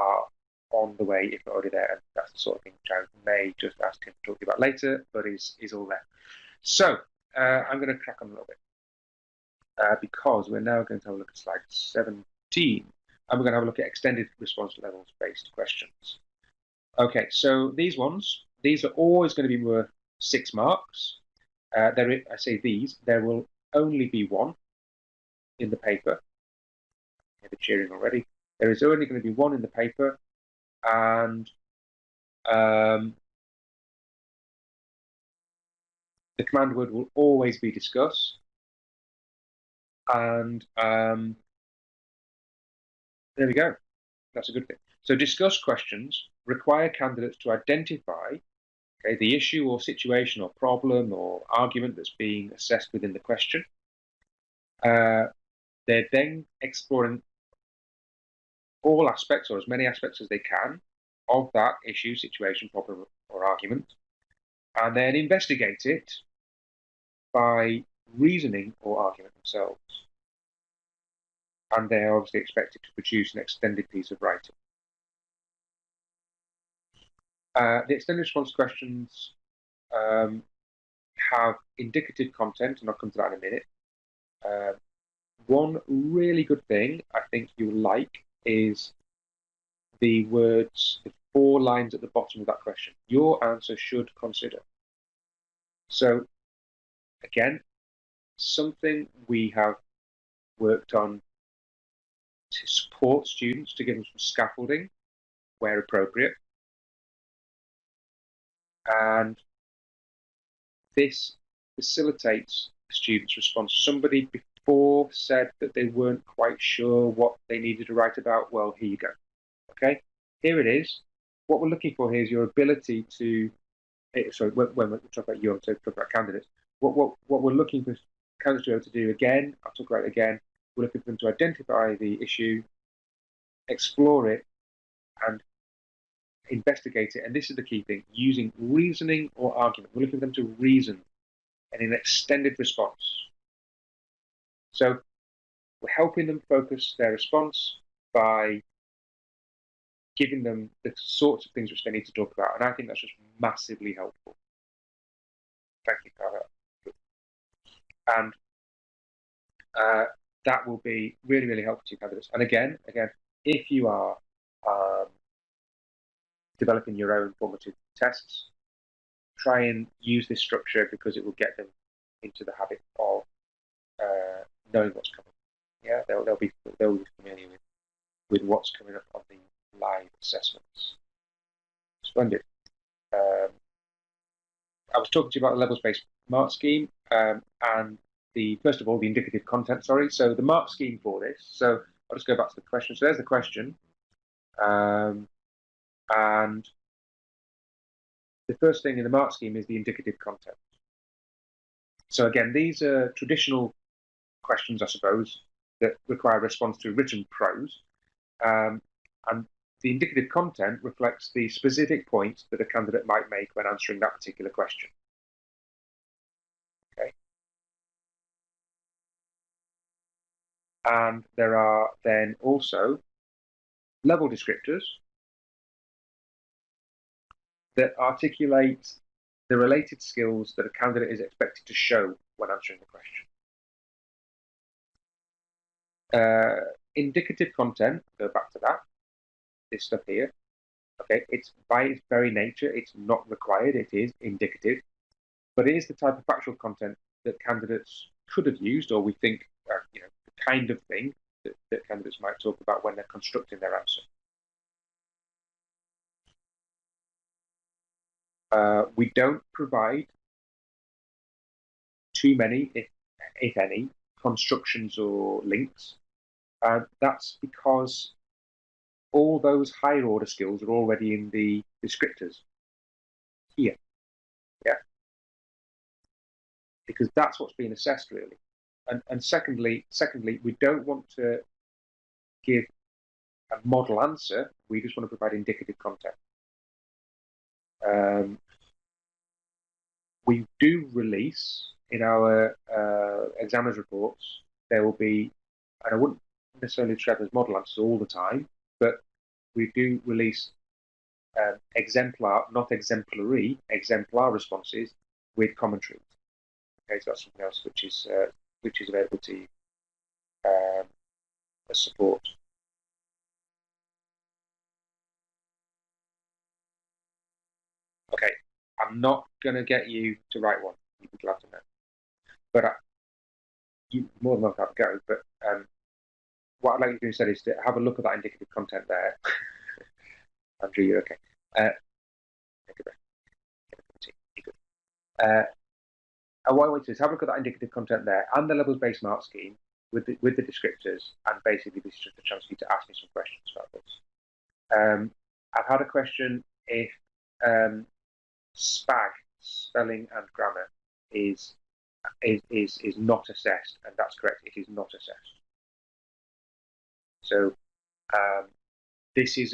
are on the way, if not already there, and that's the sort of thing which I may just ask him to talk about later, but is all there. So I'm going to crack on a little bit because we're now going to have a look at slide 17, and we're going to have a look at extended response levels based questions. Okay, so these are always going to be worth 6 marks. I say these, there will only be 1 in the paper. The cheering already. There is only going to be 1 in the paper, and the command word will always be discuss. And there we go. That's a good thing. So discuss questions require candidates to identify the issue or situation or problem or argument that's being assessed within the question. They're then exploring all aspects, or as many aspects as they can, of that issue, situation, problem, or argument, and then investigate it by reasoning or argument themselves. And they're obviously expected to produce an extended piece of writing. The extended response questions have indicative content, and I'll come to that in a minute. One really good thing I think you'll like is the words, the 4 lines at the bottom of that question. Your answer should consider. So, again, something we have worked on to support students, to give them some scaffolding where appropriate. And this facilitates the student's response. Somebody before said that they weren't quite sure what they needed to write about. Well, here you go. Okay, here it is. What we're looking for here is your ability to, sorry, when we talk about you, I'm talking about candidates. What we're looking for candidates to be able to do, again, I'll talk about it again, we're looking for them to identify the issue, explore it, and investigate it. And this is the key thing, using reasoning or argument. We're looking for them to reason in an extended response. So we're helping them focus their response by giving them the sorts of things which they need to talk about. And I think that's just massively helpful. Thank you, Carla. And that will be really, really helpful to candidates. And again, if you are developing your own formative tests, try and use this structure because it will get them into the habit of knowing what's coming. Yeah, they'll be familiar with what's coming up on the live assessments. Splendid. I was talking to you about the levels-based mark scheme and first of all, the indicative content, sorry. So the mark scheme for this, so I'll just go back to the question. So there's the question. And the first thing in the mark scheme is the indicative content. So again, these are traditional questions, I suppose, that require a response to written prose. And the indicative content reflects the specific points that a candidate might make when answering that particular question. Okay. And there are then also level descriptors that articulate the related skills that a candidate is expected to show when answering the question. Indicative content, go back to that, this stuff here, okay, it's by its very nature, it's not required, it is indicative, but it is the type of factual content that candidates could have used, or we think the kind of thing that candidates might talk about when they're constructing their answer. We don't provide too many, if any, constructions or links. That's because all those higher order skills are already in the descriptors here. Yeah. Because that's what's being assessed really. And secondly, we don't want to give a model answer. We just want to provide indicative content. We do release in our examiners reports, there will be, and I wouldn't necessarily describe as model answers all the time, but we do release exemplar, not exemplary, exemplar responses with commentaries. Okay, so that's something else which is available to you as support. Okay, I'm not going to get you to write one. You'd be glad to know. But you more than welcome to go. But what I'd like you to do instead is to have a look at that indicative content there. Andrew, you're okay. Take a breath. What I want to do is have a look at that indicative content there and the levels-based mark scheme with the descriptors, and basically this is just a chance for you to ask me some questions about this. I've had a question if SPAG, spelling and grammar, is not assessed, and that's correct. It is not assessed. So this is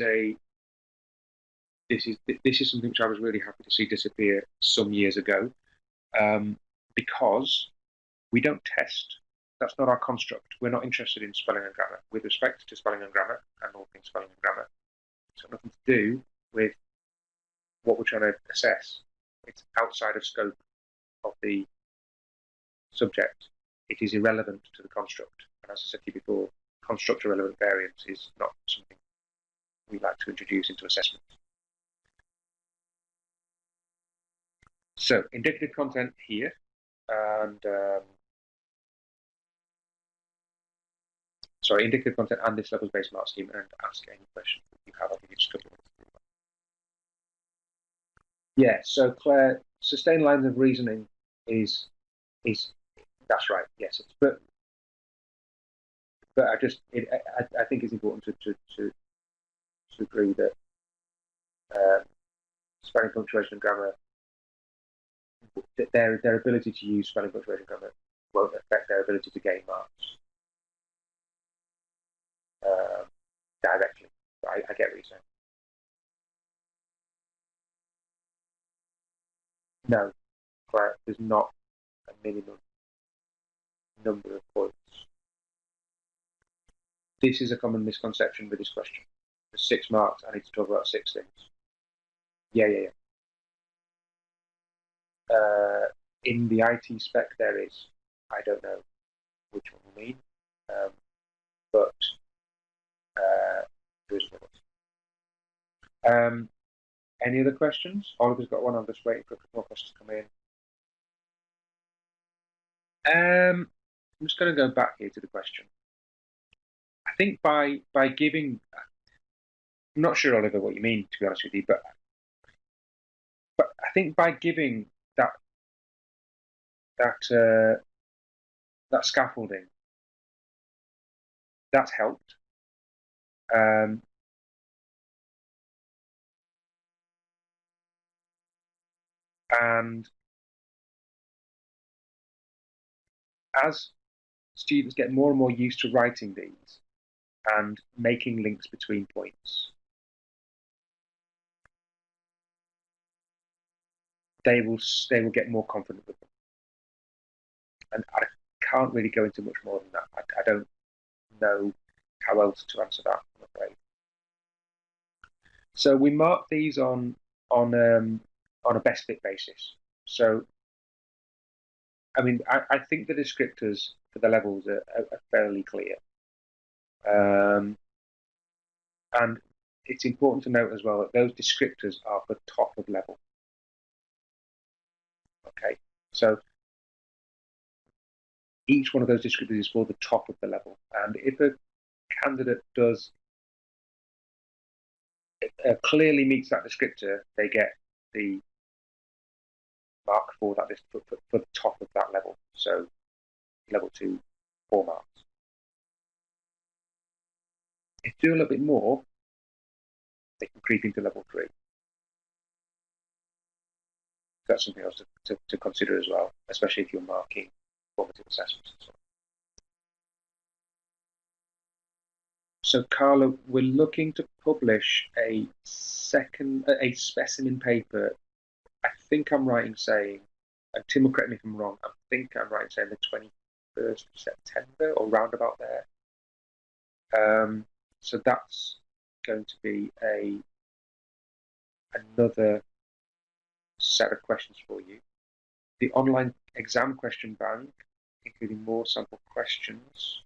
something which I was really happy to see disappear some years ago, because we don't test. That's not our construct. We're not interested in spelling and grammar. With respect to spelling and grammar and all things spelling and grammar, it's got nothing to do with what we're trying to assess. It's outside of scope of the subject. It is irrelevant to the construct. And as I said to you before, construct irrelevant variance is not something we like to introduce into assessment. So indicative content here, and sorry, indicative content and this levels-based mark scheme, and ask any questions that you have. I'll give you just a couple of minutes. Yeah, so Claire, sustained lines of reasoning is that's right. Yes, but I think it's important to agree that spelling, punctuation, and grammar, their ability to use spelling, punctuation, and grammar won't affect their ability to gain marks directly. I get what you're saying. No, Claire, there's not a minimum number of points. This is a common misconception with this question. For 6 marks, I need to talk about 6 things. Yeah. In the IT spec, there is. I don't know which one you mean, but there is one. Any other questions? Oliver's got one. I'm just waiting for a couple more questions to come in. I'm just going to go back here to the question. I think by giving, I'm not sure, Oliver, what you mean, to be honest with you, but I think by giving that scaffolding, that's helped. And as students get more and more used to writing these and making links between points, they will get more confident with them. And I can't really go into much more than that. I don't know how else to answer that, I'm afraid. So we mark these on a best fit basis. So, I mean, I think the descriptors for the levels are fairly clear. And it's important to note as well that those descriptors are for top of level. Okay, so each one of those descriptors is for the top of the level. And if a candidate does clearly meets that descriptor, they get the mark for that for the top of that level. So level 2, 4 marks. If you do a little bit more, they can creep into level 3. That's something else to consider as well, especially if you're marking formative assessments and so on. So Carla, we're looking to publish a specimen paper. I think I'm right in saying, and Tim will correct me if I'm wrong, I think I'm right in saying the 21st of September or round about there. So that's going to be another set of questions for you. The online exam question bank, including more sample questions.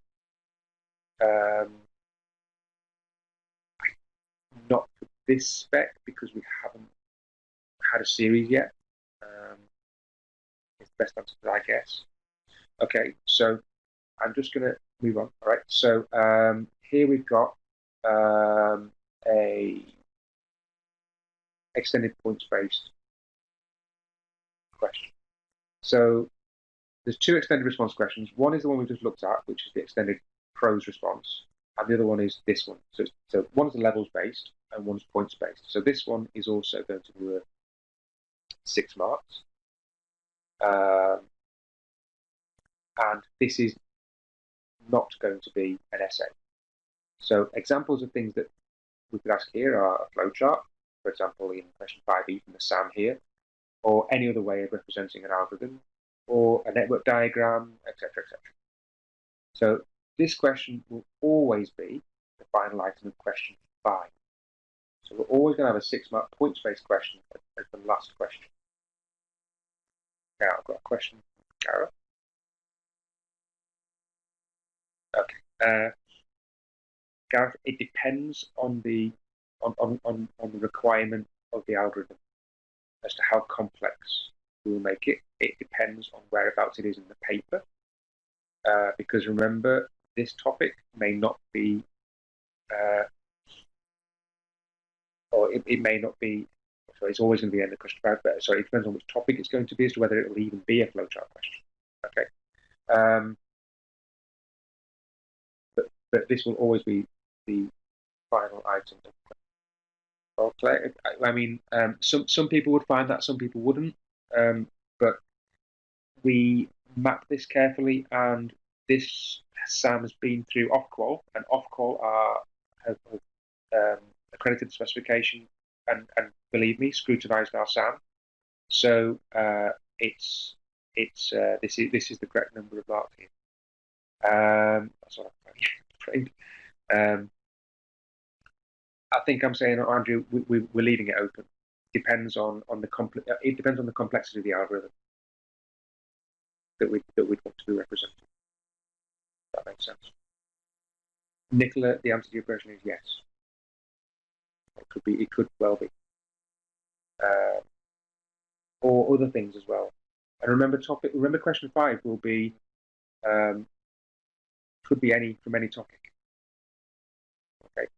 Not for this spec because we haven't had a series yet. It's the best answer that I guess. Okay, so I'm just going to move on. All right, so here we've got a extended points-based question. So there's 2 extended response questions. One is the one we just looked at, which is the extended prose response, and the other one is this one. So one is levels-based and one's points-based. So this one is also going to be worth 6 marks. And this is not going to be an essay. So examples of things that we could ask here are a flowchart, for example, in question 5e from the SAM here, or any other way of representing an algorithm, or a network diagram, etc., etc. So this question will always be the final item of question 5. So we're always going to have a 6-mark points-based question as the last question. Now I've got a question from Gareth. Okay. Gareth, it depends on the requirement of the algorithm as to how complex we will make it. It depends on whereabouts it is in the paper, because remember, this topic may not be, or it may not be. So it's always going to be in the question about. So it depends on which topic it's going to be as to whether it will even be a flowchart question. Okay. But this will always be the final item. Okay. I mean, some people would find that, some people wouldn't. But we mapped this carefully, and this SAM has been through Ofqual, and Ofqual have accredited specification and believe me, scrutinized our SAM. So this is the correct number of marks here. That's what I'm afraid. I think I'm saying, Andrew, we're leaving it open. Depends on the it depends on the complexity of the algorithm that we'd want to be represented. That makes sense. Nicola, the answer to your question is yes. It could be. It could well be. Or other things as well. And remember, question 5 will be could be any from any topic. Okay.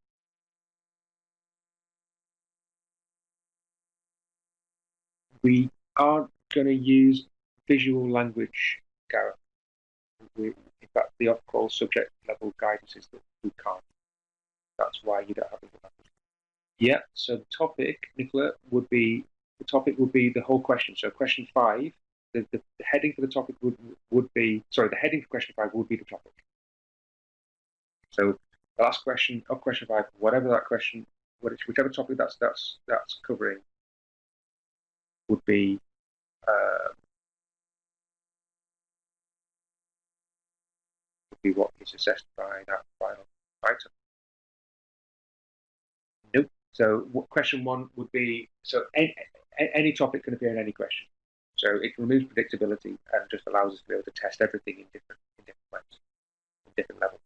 We aren't going to use visual language, Gareth. In fact, the Ofqual subject level guidance is that we can't. That's why you don't have visual language. Yeah. So the topic, Nicola, would be the whole question. So question 5, the heading for the topic would be, sorry, the heading for question 5 would be the topic. So the last question of question 5, whatever that question, whichever topic that's covering, would be what is assessed by that final item. Nope. So question 1 would be, so any topic can appear in any question. So it removes predictability and just allows us to be able to test everything in different ways, in different levels.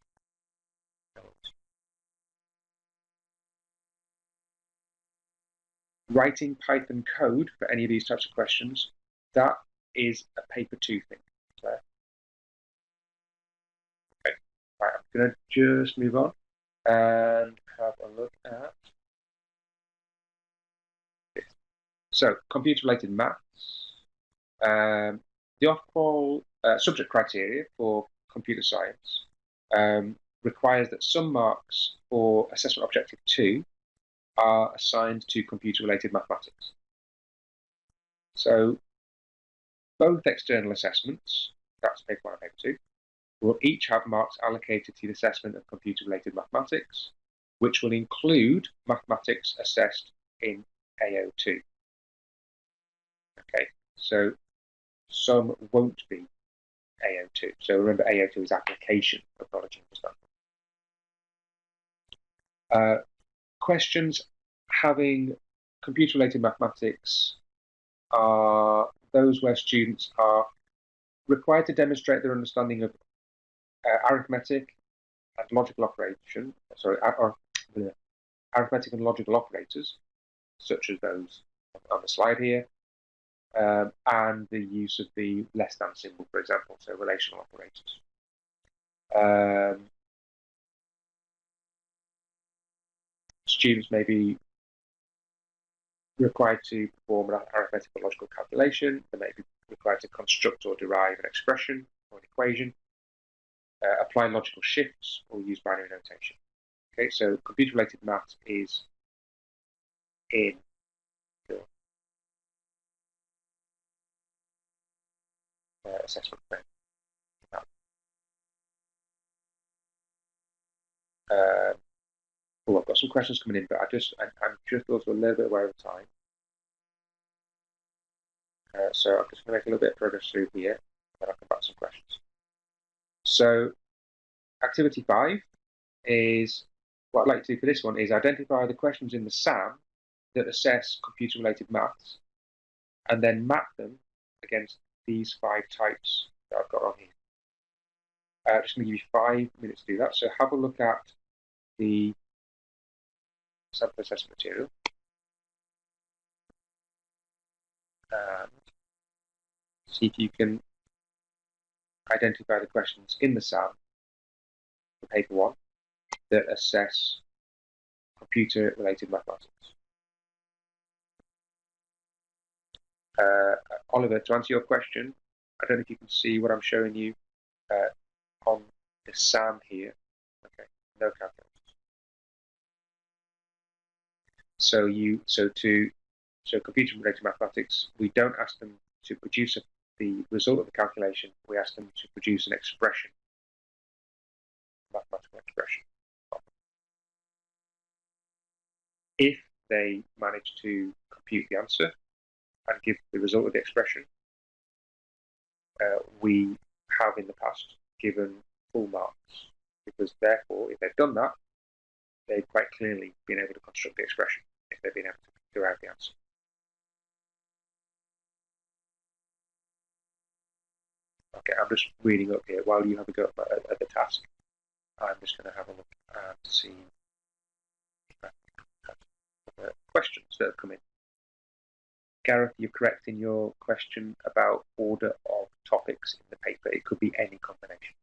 Writing Python code for any of these types of questions, that is a paper 2 thing. Right, I'm going to just move on and have a look at it. So, computer-related maths. The off-qual subject criteria for computer science requires that some marks for assessment objective 2 are assigned to computer-related mathematics. So both external assessments, that's paper 1 and paper 2, will each have marks allocated to the assessment of computer-related mathematics, which will include mathematics assessed in AO2. Okay, so some won't be AO2. So remember, AO2 is application of knowledge and understanding. Questions having computer-related mathematics are those where students are required to demonstrate their understanding of arithmetic and logical operation. Arithmetic and logical operators, such as those on the slide here, and the use of the less than symbol, for example, so relational operators. Students may be required to perform an arithmetic or logical calculation. They may be required to construct or derive an expression or an equation, apply logical shifts, or use binary notation. Okay, so computer-related maths is in the assessment frame. Oh, I've got some questions coming in, but I'm just also a little bit aware of time. So I'm just going to make a little bit of progress through here, and then I'll come back to some questions. So activity 5 is, what I'd like to do for this one is identify the questions in the SAM that assess computer-related maths, and then map them against these 5 types that I've got on here. I'm just going to give you 5 minutes to do that. So have a look at the sample assessment material and see if you can identify the questions in the SAM for paper 1 that assess computer-related mathematics. Oliver, to answer your question, I don't know if you can see what I'm showing you on the SAM here. Okay, no calculators. So computer-related mathematics, we don't ask them to produce the result of the calculation. We ask them to produce an expression, mathematical expression. If they manage to compute the answer and give the result of the expression, we have in the past given full marks, because therefore, if they've done that, they've quite clearly been able to construct the expression if they've been able to derive the answer. Okay, I'm just reading up here while you have a go at the task. I'm just going to have a look and see questions that have come in. Gareth, you're correct in your question about order of topics in the paper. It could be any combination.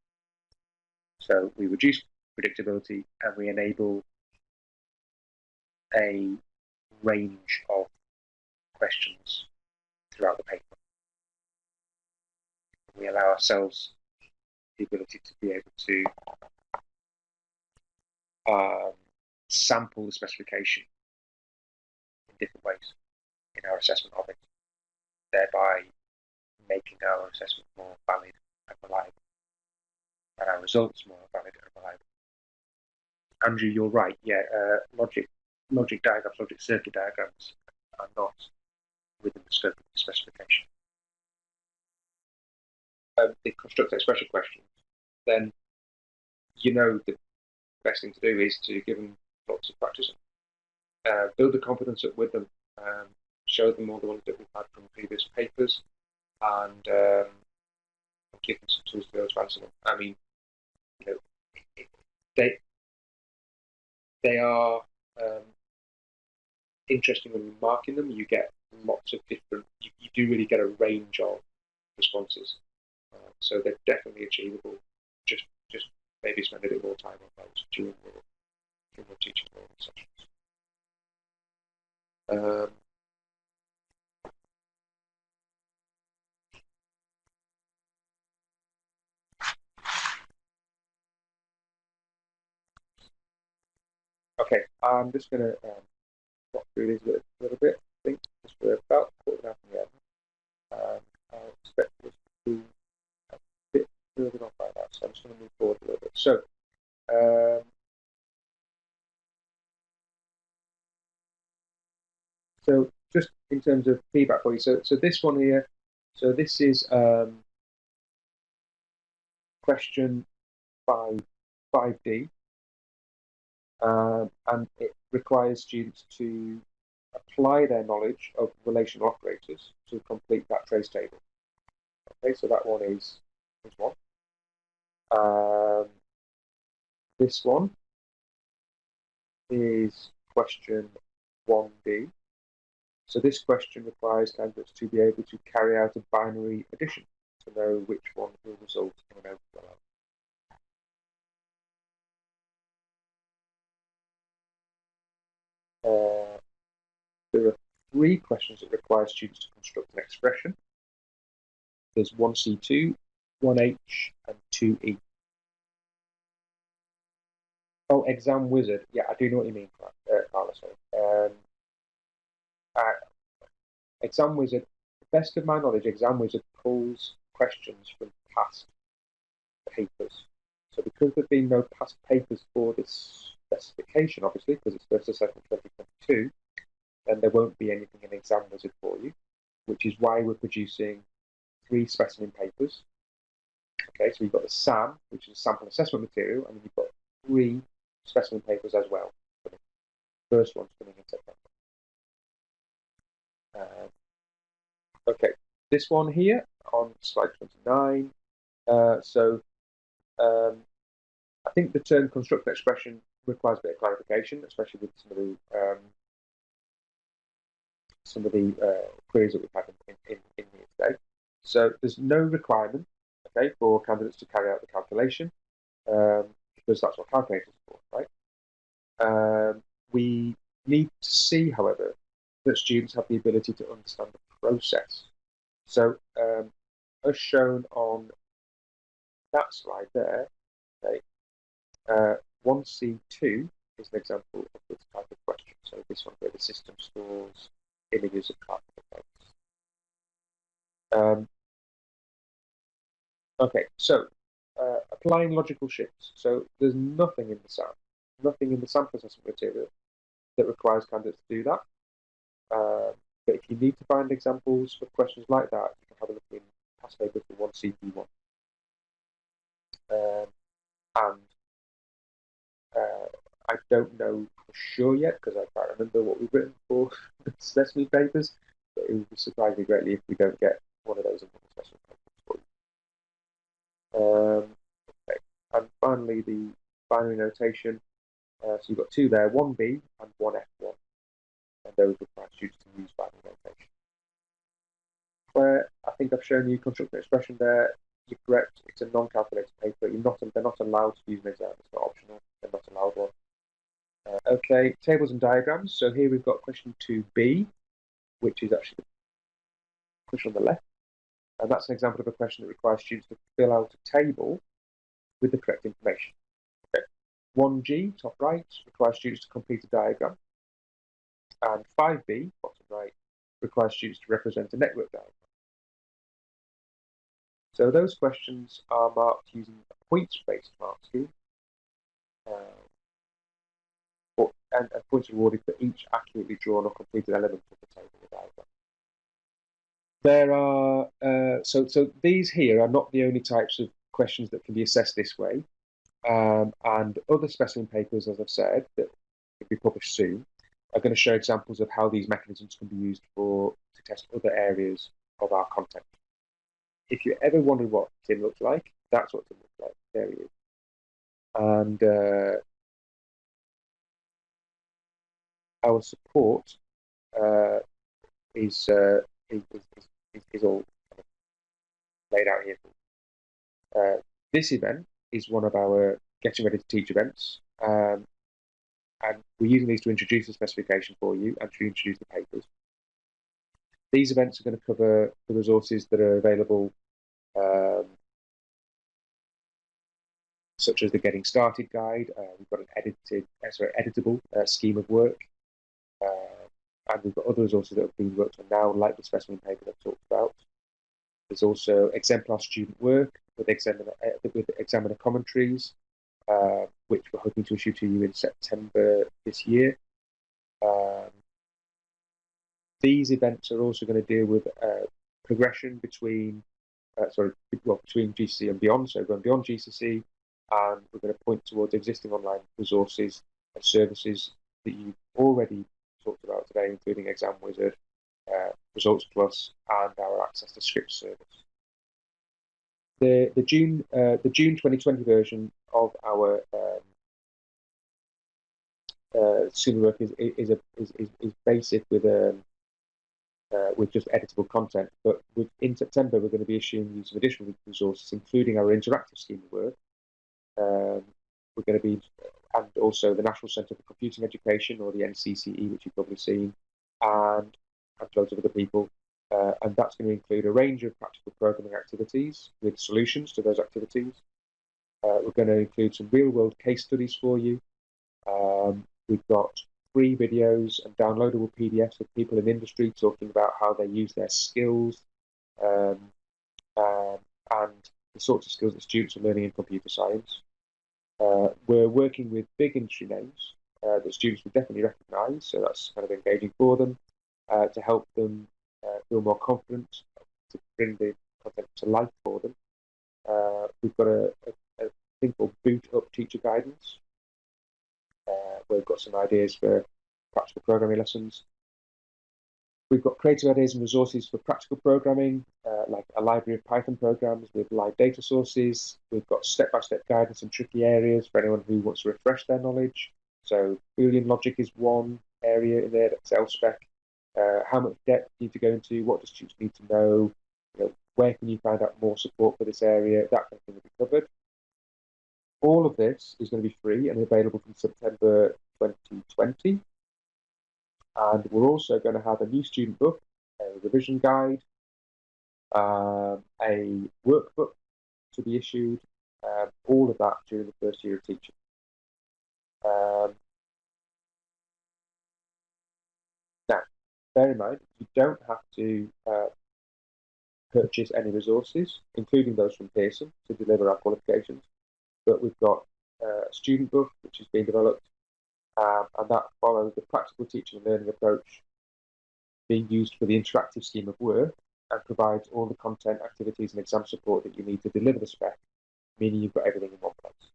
So we reduce predictability and we enable a range of questions throughout the paper. We allow ourselves the ability to be able to sample the specification in different ways in our assessment of it, thereby making our assessment more valid and reliable, and our results more valid and reliable. Andrew, you're right. Yeah, logic diagrams, logic circuit diagrams are not within the scope of the specification. The construct expression questions, then you know the best thing to do is to give them lots of practice, build the confidence up with them, show them all the ones that we've had from previous papers, and give them some tools to be able to answer them. I mean, you know, they are interesting when you're marking them. You get lots of different. You do really get a range of responses, so they're definitely achievable. Just maybe spend a bit more time on those during your teaching learning sessions. Okay, I'm just going to walk through these a little bit. I think we're about quarter out in the end. I expect this to be a bit further on by now, so I'm just going to move forward a little bit. So just in terms of feedback for you, so this one here, so this is question 5D, and it requires students to apply their knowledge of relational operators to complete that trace table. Okay, so that one is one. This one is question 1B. So this question requires candidates to be able to carry out a binary addition to know which one will result in an output. There are 3 questions that require students to construct an expression. There's 1C2, 1H, and 2E. Oh, Exam Wizard. Yeah, I do know what you mean, Carla. Exam Wizard, to the best of my knowledge, Exam Wizard pulls questions from past papers. So because there have been no past papers for this specification, obviously, because it's first assessment 2022, then there won't be anything in Exam Wizard for you, which is why we're producing 3 specimen papers. Okay, so you've got the SAM, which is sample assessment material, and then you've got 3 specimen papers as well. The first one's coming in September. Okay, this one here on slide 29. I think the term construct expression requires a bit of clarification, especially with some of the queries that we've had in here today. So there's no requirement, okay, for candidates to carry out the calculation, because that's what calculators are for, right? We need to see, however, that students have the ability to understand the process. So as shown on that slide there, okay, 1C2 is an example of this type of question. So this one where the system stores images of cardinal points. Okay, so applying logical shifts. So there's nothing in the SAM, nothing in the sample assessment material that requires candidates to do that. But if you need to find examples for questions like that, you can have a look in past papers for 1CP1. I don't know for sure yet, because I can't remember what we've written for the specimen papers, but it would surprise me greatly if we don't get one of those in the specimen papers for you. Okay. And finally, the binary notation. So you've got 2 there, 1B and 1F1, and those require students to use binary notation. Where I think I've shown you construct an expression there. You're correct. It's a non-calculated paper. They're not allowed to use an exam. It's not optional. They're not allowed one. Okay, tables and diagrams. So here we've got question 2B, which is actually the question on the left. And that's an example of a question that requires students to fill out a table with the correct information. Okay. 1G, top right, requires students to complete a diagram. And 5B, bottom right, requires students to represent a network diagram. So those questions are marked using a points-based mark scheme. And points awarded for each accurately drawn or completed element of the table or diagram. There are so these here are not the only types of questions that can be assessed this way, and other specimen papers, as I've said, that will be published soon, are going to show examples of how these mechanisms can be used to test other areas of our content. If you ever wondered what Tim looks like, that's what Tim looks like. There he is. And our support is all kind of laid out here. This event is one of our Getting Ready to Teach events. And we're using these to introduce the specification for you and to introduce the papers. These events are going to cover the resources that are available, such as the Getting Started guide. We've got an editable scheme of work. And we've got other resources that have been worked on now, like the specimen paper that I've talked about. There's also exemplar student work with examiner commentaries, which we're hoping to issue to you in September this year. These events are also going to deal with progression between GCSE and beyond, so going beyond GCSE, and we're going to point towards existing online resources and services that you've already talked about today, including Exam Wizard, Results Plus, and our Access to Scripts service. The June 2020 version of our scheme of work is basic with just editable content, but in September we're going to be issuing you some additional resources, including our interactive scheme of work. We're going to be, and also the National Centre for Computing Education, or the NCCE, which you've probably seen, and loads of other people. And that's going to include a range of practical programming activities with solutions to those activities. We're going to include some real-world case studies for you. We've got free videos and downloadable PDFs of people in industry talking about how they use their skills and the sorts of skills that students are learning in computer science. We're working with big industry names that students will definitely recognise, so that's kind of engaging for them to help them feel more confident to bring the content to life for them. We've got a thing called Boot Up Teacher Guidance. We've got some ideas for practical programming lessons. We've got creative ideas and resources for practical programming, like a library of Python programs with live data sources. We've got step-by-step guidance in tricky areas for anyone who wants to refresh their knowledge. So Boolean logic is one area in there, that's LSpec. How much depth do you need to go into? What do students need to know? Where can you find out more support for this area? That kind of thing will be covered. All of this is going to be free and available from September 2020. And we're also going to have a new student book, a revision guide, a workbook to be issued, all of that during the first year of teaching. Now, bear in mind, you don't have to purchase any resources, including those from Pearson, to deliver our qualifications. But we've got a student book which is being developed, and that follows the practical teaching and learning approach being used for the interactive scheme of work, and provides all the content, activities, and exam support that you need to deliver the spec, meaning you've got everything in one place.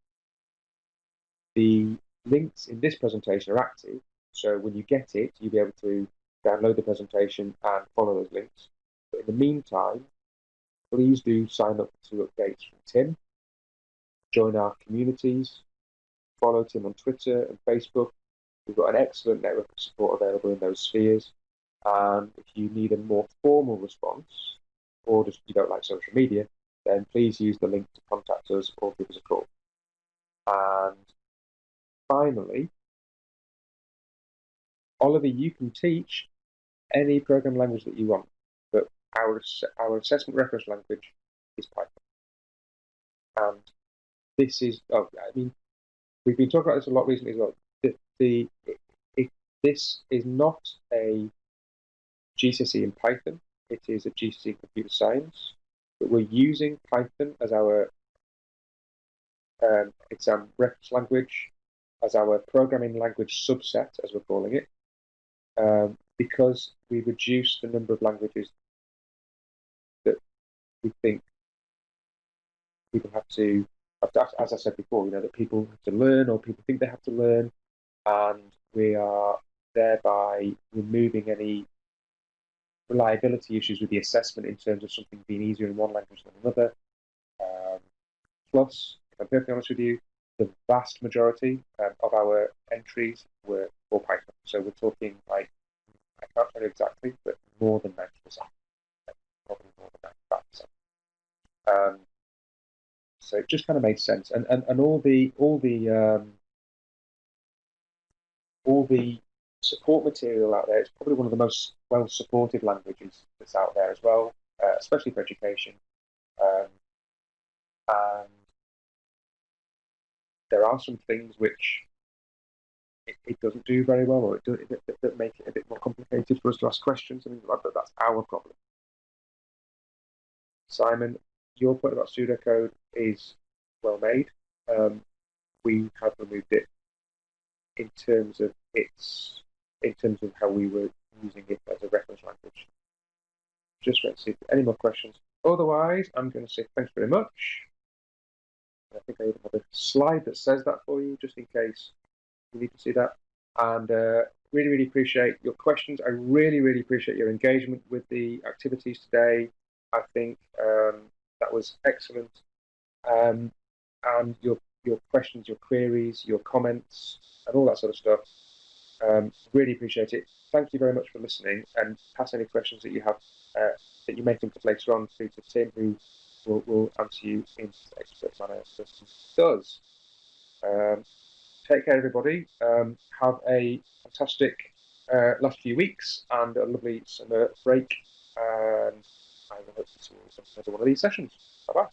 The links in this presentation are active, so when you get it, you'll be able to download the presentation and follow those links. But in the meantime, please do sign up to updates from Tim, join our communities, follow Tim on Twitter and Facebook. We've got an excellent network of support available in those spheres. And if you need a more formal response, or just you don't like social media, then please use the link to contact us or give us a call. And finally, Oliver, you can teach any programming language that you want, but our assessment reference language is Python. And this is, we've been talking about this a lot recently as well. This is not a GCSE in Python, it is a GCSE Computer Science, but we're using Python as our exam reference language, as our programming language subset, as we're calling it, because we reduce the number of languages that we think people have to, as I said before, that people have to learn, or people think they have to learn, and we are thereby removing any reliability issues with the assessment in terms of something being easier in one language than another. Plus, if I'm perfectly honest with you, the vast majority of our entries were for Python. So we're talking, like, I can't tell you exactly, but more than 90%. Probably more than 95%. So it just kind of made sense, and all the support material out there. It's probably one of the most well supported languages that's out there as well, especially for education. And there are some things which it doesn't do very well, or that make it a bit more complicated for us to ask questions. I mean, but that's our problem. Simon, your point about pseudocode is well made. We have removed it in terms of how we were using it as a reference language. Just wait to see if there are any more questions. Otherwise, I'm going to say thanks very much. I think I even have a slide that says that for you, just in case you need to see that. And really, really appreciate your questions. I really, really appreciate your engagement with the activities today. I think that was excellent. And your questions, your queries, your comments, and all that sort of stuff. Really appreciate it. Thank you very much for listening, and pass any questions that you have that you may think of later on through to Tim, who will answer you in expert manner as he does. Take care, everybody. Have a fantastic last few weeks and a lovely summer break. And I will hope to see you in another one of these sessions. Bye-bye.